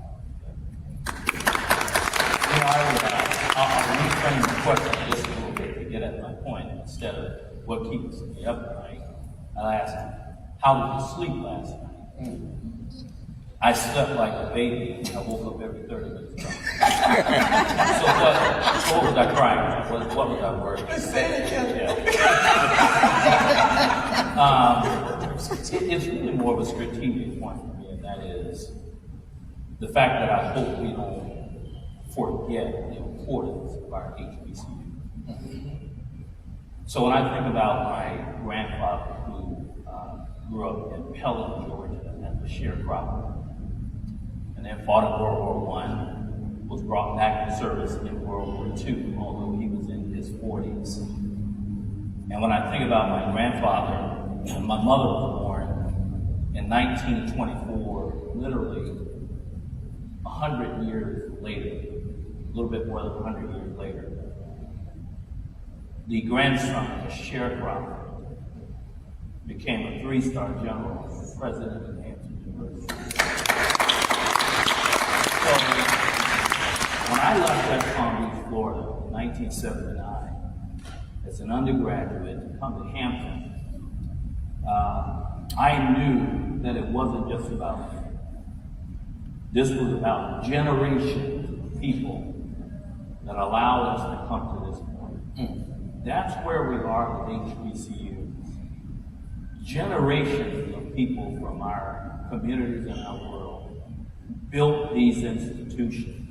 I'll reframe the question just a little bit to get at my point. Instead of what keeps me up at night, I'll ask, how did you sleep last night? I slept like a baby. I woke up every 30 minutes. So what was I crying? What was I worried about? It's really more of a strategic point for me, and that is the fact that I hope we don't forget the importance of our HBCU. So when I think about my grandfather who grew up in Pelham, Georgia, as a sharecropper, and then fought in World War I, was brought back to service in World War II, although he was in his 40s. And when I think about my grandfather, my mother was born in 1924, literally 100 years later, a little bit more than 100 years later. The grandson of a sharecropper became a 3-star general, president of Hampton University. So when I left West Palm Beach, Florida in 1979, as an undergraduate to come to Hampton, I knew that it wasn't just about This was about generations of people that allowed us to come to this point. That's where we are with HBCU. Generations of people from our communities and our world built these institutions,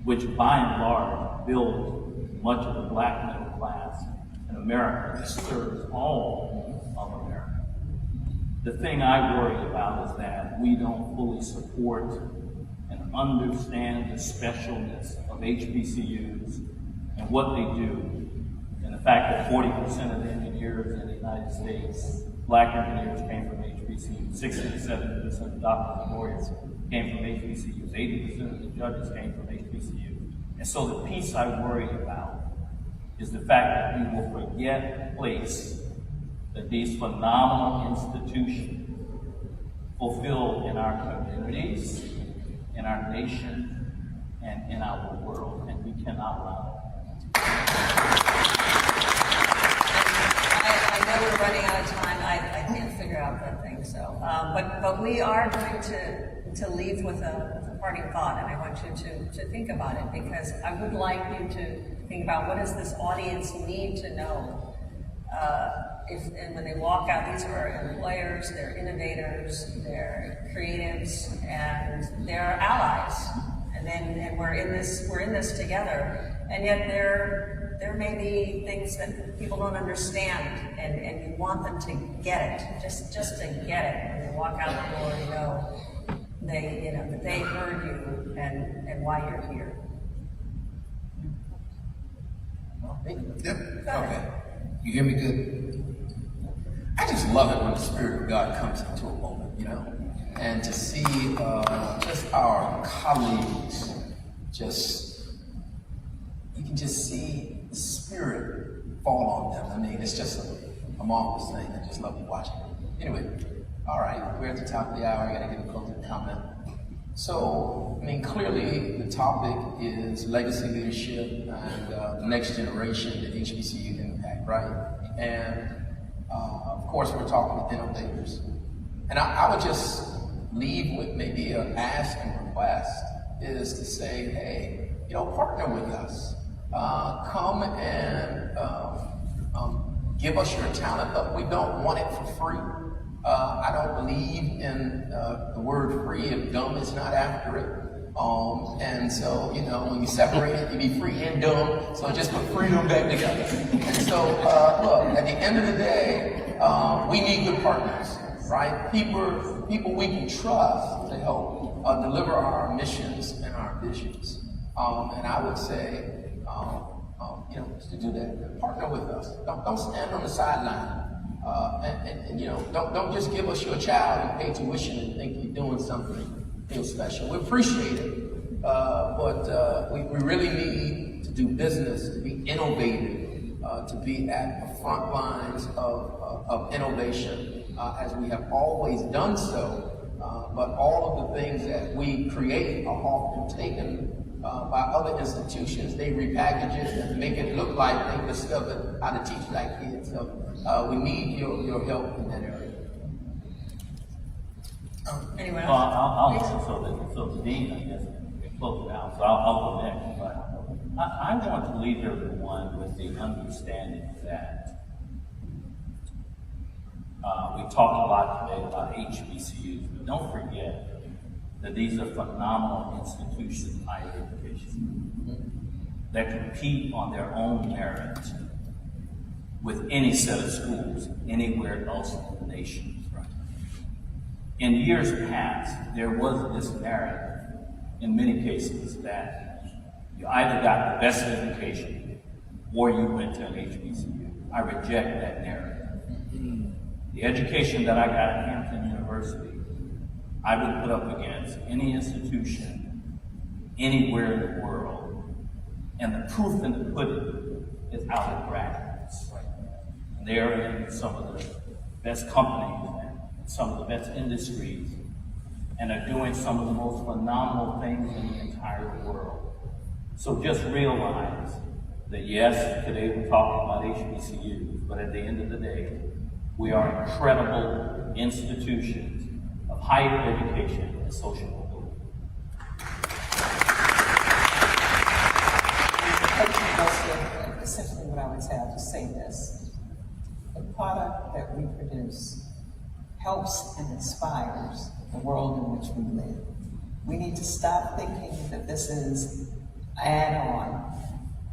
which by and large built much of the black middle class in America that serves all of America. The thing I worry about is that we don't fully support and understand the specialness of HBCUs and what they do, and the fact that 40% of the engineers in the United States, black engineers, came from HBCUs, 60 to 70% of doctors and lawyers came from HBCUs, 80% of the judges came from HBCUs. And so the piece I worry about is the fact that we will forget the place that these phenomenal institutions fulfill in our communities, in our nation, and in our world, and we cannot allow it. I know we're running out of time. I can't figure out that thing, so. But we are going to leave with a parting thought, and I want you to think about it, because I would like you to think about what does this audience need to know. And when they walk out, these are employers, they're innovators, they're creatives, and they're allies. And we're in this together. And yet there may be things that people don't understand, and you want them to get it, just to get it. When they walk out the door, that they heard you and why you're here. Yep. Okay. You hear me good? I just love it when the Spirit of God comes into a moment, and to see just our colleagues, you can just see the Spirit fall on them. I mean, it's just a marvelous thing. I just love to watch it. Anyway, all right, we're at the top of the hour. I got to give a closing comment. So, clearly the topic is legacy leadership and the next generation, the HBCU impact, right? And of course, we're talking with innovators. And I would just leave with maybe an ask and request is to say, hey, partner with us. Come and give us your talent, but we don't want it for free. I don't believe in the word free if dumb is not after it. And so, when you separate it, you be free and dumb. So just put freedom back together. And so, look, at the end of the day, we need good partners, right? People we can trust to help deliver our missions and our visions. And I would say, to do that, partner with us. Don't stand on the sideline. And don't just give us your child and pay tuition and think you're doing something special. We appreciate it, but we really need to do business, to be innovative, to be at the front lines of innovation, as we have always done so. But all of the things that we create are often taken by other institutions. They repackage it and make it look like they discovered how to teach black kids. So we need your help in that area. Anyone else? Well, I'll answer so the dean, I guess, can close it out. So I'll go next. But I want to leave everyone with the understanding that we talked a lot today about HBCUs, but don't forget that these are phenomenal institutions of higher education that compete on their own merit with any set of schools anywhere else in the nation. In years past, there was this narrative, in many cases, that you either got the best education or you went to an HBCU. I reject that narrative. The education that I got at Hampton University, I would put up against any institution anywhere in the world. And the proof in the pudding is out of graduates. And they are in some of the best companies, some of the best industries, and are doing some of the most phenomenal things in the entire world. So just realize that yes, today we're talking about HBCUs, but at the end of the day, we are incredible institutions of higher education and social mobility. essentially what I would say, I'll just say this. The product that we produce helps and inspires the world in which we live. We need to stop thinking that this is add-on.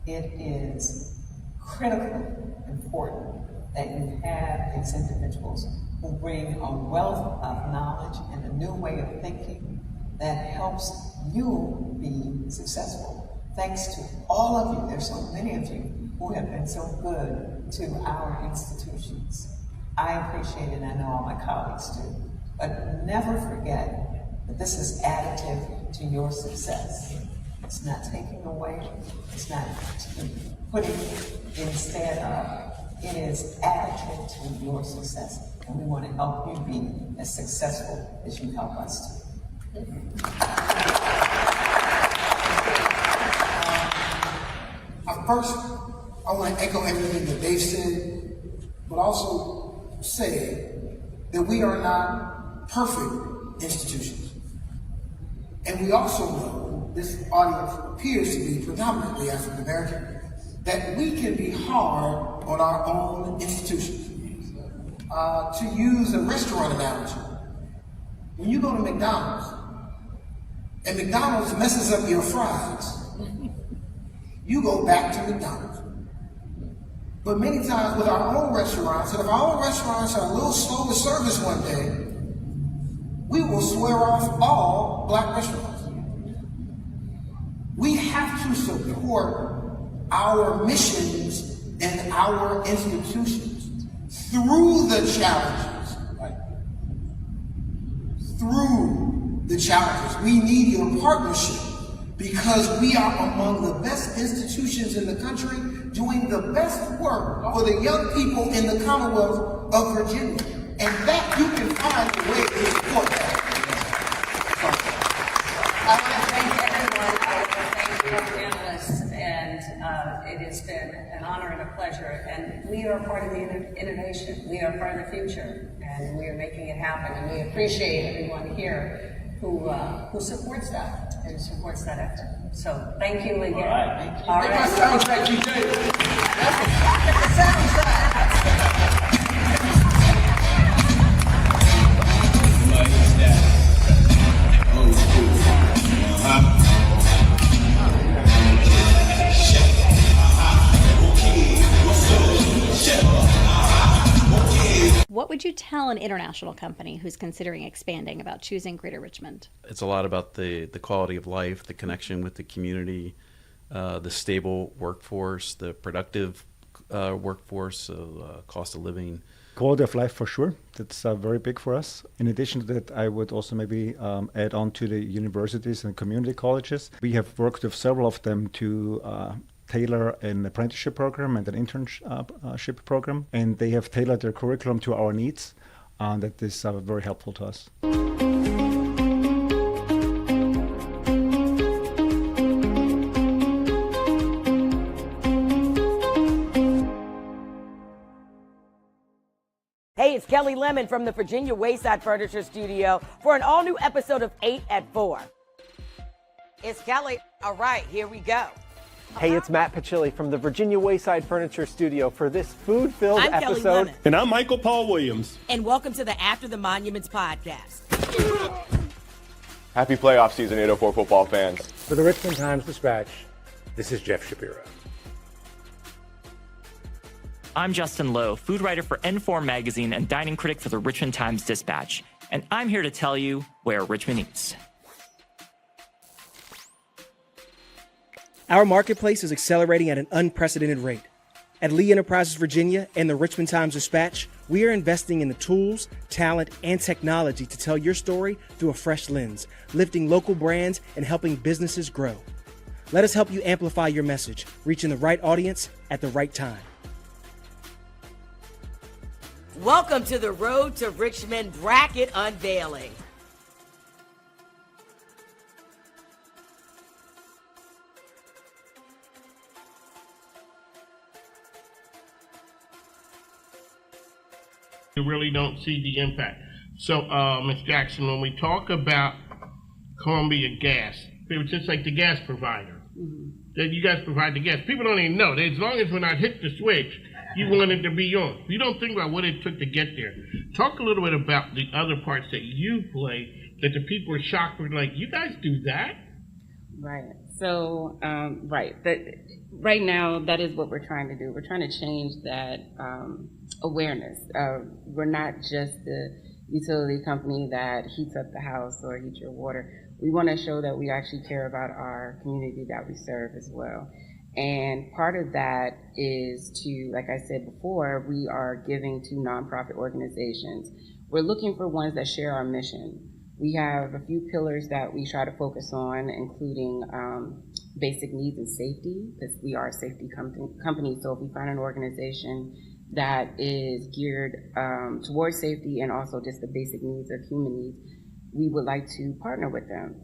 It is critically important that you have these individuals who bring a wealth of knowledge and a new way of thinking that helps you be successful. Thanks to all of you, there's so many of you who have been so good to our institutions. I appreciate it, and I know all my colleagues do. But never forget that this is additive to your success. It's not taking away, it's not putting instead of. It is additive to your success, and we want to help you be as successful as you help us to. First, I want to echo everything that Dave said, but also say that we are not perfect institutions. And we also know, this audience appears to be predominantly African American, that we can be hard on our own institutions. To use a restaurant analogy, when you go to McDonald's, and McDonald's messes up your fries, you go back to McDonald's. But many times with our own restaurants, and if our own restaurants are a little slow with service one day, we will swear off all black restaurants. We have to support our missions and our institutions through the challenges. Right? Through the challenges. We need your partnership, because we are among the best institutions in the country doing the best work for the young people in the Commonwealth of Virginia. And that you can find a way to support that. I want to thank everyone, thank the panelists, and it has been an honor and a pleasure. And we are part of the innovation. We are part of the future, and we are making it happen. And we appreciate everyone here who supports that and supports that effort. So thank you again. All right. Thank you. All right. That sounds like you did. That sounds like. What would you tell an international company who's considering expanding about choosing Greater Richmond? It's a lot about the quality of life, the connection with the community, the stable workforce, the productive workforce, cost of living. Quality of life for sure. That's very big for us. In addition to that, I would also maybe add on to the universities and community colleges. We have worked with several of them to tailor an apprenticeship program and an internship program, and they have tailored their curriculum to our needs, and that is very helpful to us. Hey, it's Kelly Lemon from the Virginia Wayside Furniture Studio for an all-new episode of 8 at 4. It's Kelly. All right, here we go. Hey, it's Matt Pachilli from the Virginia Wayside Furniture Studio for this food-filled I'm Kelly episode. Lemon. And I'm Michael Paul Williams. And welcome to the After the Monuments podcast. Happy playoff season, 804 football fans. For the Richmond Times-Dispatch, this is Jeff Shapiro. I'm Justin Lowe, food writer for N4 Magazine and dining critic for the Richmond Times-Dispatch. And I'm here to tell you where Richmond eats. Our marketplace is accelerating at an unprecedented rate. At Lee Enterprises Virginia and the Richmond Times-Dispatch, we are investing in the tools, talent, and technology to tell your story through a fresh lens, lifting local brands and helping businesses grow. Let us help you amplify your message, reaching the right audience at the right time. Welcome to the Road to Richmond bracket unveiling. You really don't see the impact. So, Ms. Jackson, when we talk about Columbia Gas, they were just like the gas provider. that you guys provide the gas. People don't even know that as long as when I hit the switch, you want it to be on. You don't think about what it took to get there. Talk a little bit about the other parts that you play that the people are shocked with, like, you guys do that? Right. So, right now, that is what we're trying to do. We're trying to change that awareness. We're not just the utility company that heats up the house or heats your water. We want to show that we actually care about our community that we serve as well. And part of that is to, like I said before, we are giving to nonprofit organizations. We're looking for ones that share our mission. We have a few pillars that we try to focus on, including basic needs and safety, because we are a safety company. So if we find an organization that is geared towards safety and also just the basic needs of human needs, we would like to partner with them.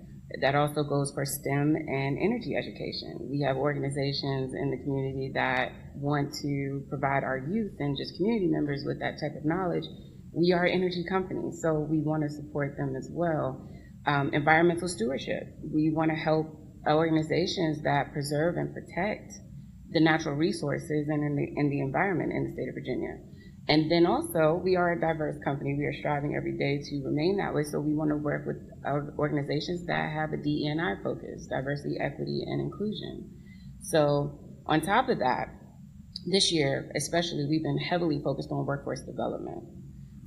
That also goes for STEM and energy education. We have organizations in the community that want to provide our youth and just community members with that type of knowledge. We are an energy company, so we want to support them as well. Environmental stewardship. We want to help organizations that preserve and protect the natural resources and in the environment in the state of Virginia. And then also, we are a diverse company. We are striving every day to remain that way. So we want to work with organizations that have a DE&I focus, diversity, equity, and inclusion. So on top of that, this year especially, we've been heavily focused on workforce development.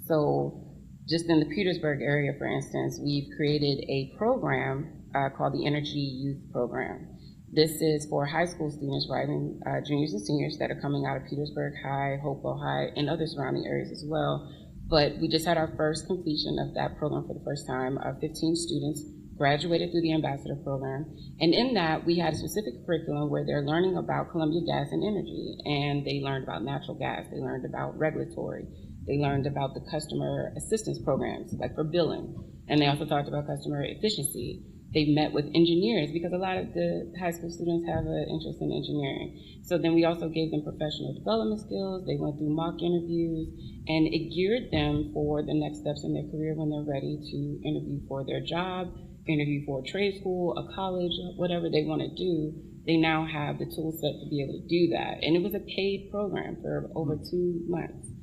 So just in the Petersburg area, for instance, we've created a program called the Energy Youth Program. This is for high school students, rising juniors and seniors that are coming out of Petersburg High, Hopewell High, and other surrounding areas as well. But we just had our first completion of that program for the first time. 15 students graduated through the Ambassador Program. And in that, we had a specific curriculum where they're learning about Columbia Gas and Energy. And they learned about natural gas. They learned about regulatory. They learned about the customer assistance programs, like for billing. And they also talked about customer efficiency. They met with engineers because a lot of the high school students have an interest in engineering. So then we also gave them professional development skills. They went through mock interviews, and it geared them for the next steps in their career when they're ready to interview for their job, interview for a trade school, a college, whatever they want to do. They now have the tool set to be able to do that. And it was a paid program for over 2 months.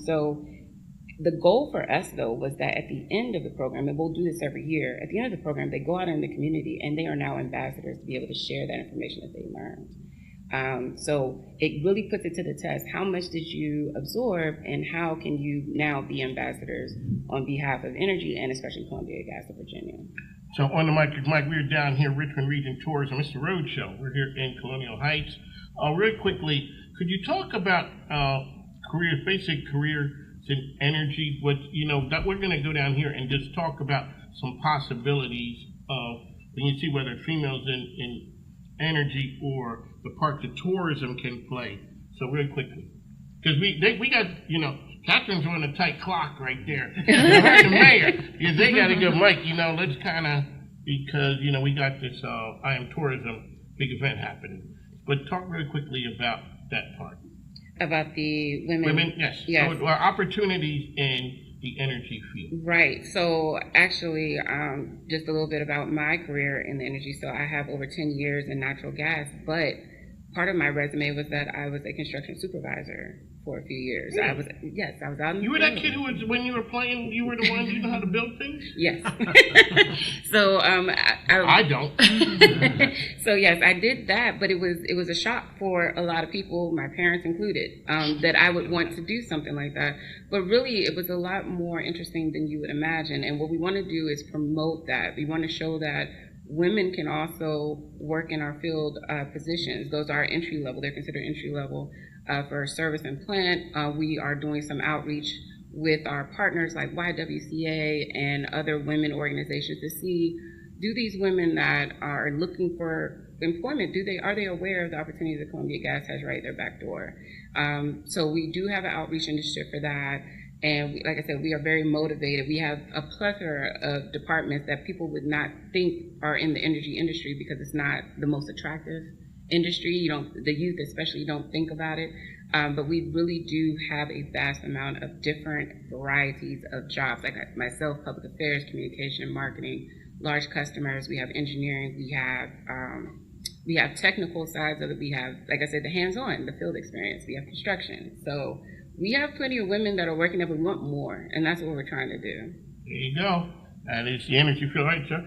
So the goal for us, though, was that at the end of the program, and we'll do this every year, at the end of the program, they go out in the community and they are now ambassadors to be able to share that information that they learned. So it really puts it to the test. How much did you absorb, and how can you now be ambassadors on behalf of energy and especially Columbia Gas of Virginia? So on the mic, we're down here, Richmond Region Tourism. It's the Roadshow. We're here in Colonial Heights. Real quickly, could you talk about basic career in energy? What that we're going to go down here and just talk about some possibilities of when you see whether females in energy or the part that tourism can play. So real quickly, because we got Catherine's on a tight clock right there. Her the mayor, because they got a good mic. Let's kind of because we got this I Am Tourism big event happening. But talk really quickly about that part. About the women? Women, yes. Yes. So, opportunities in the energy field. Right. So actually, just a little bit about my career in the energy. So I have over 10 years in natural gas, but part of my resume was that I was a construction supervisor for a few years. Really? I was out in You were that kid who was, when you were playing, you were the one you know how to build things? Yes. So I don't. So yes, I did that, but it was a shock for a lot of people, my parents included, that I would want to do something like that. But really, it was a lot more interesting than you would imagine. And what we want to do is promote that. We want to show that women can also work in our field positions. Those are entry level. They're considered entry level for service and plant. We are doing some outreach with our partners like YWCA and other women organizations to see, do these women that are looking for employment, are they aware of the opportunities that Columbia Gas has right at their back door? So we do have an outreach initiative for that. And like I said, we are very motivated. We have a plethora of departments that people would not think are in the energy industry because it's not the most attractive industry. The youth especially don't think about it. But we really do have a vast amount of different varieties of jobs. Like myself, public affairs, communication, marketing, large customers. We have engineering. We have We have technical sides of it. We have, like I said, the hands-on, the field experience. We have construction. So we have plenty of women that are working there, but we want more, and that's what we're trying to do. There you go. That is the energy field, right, sir?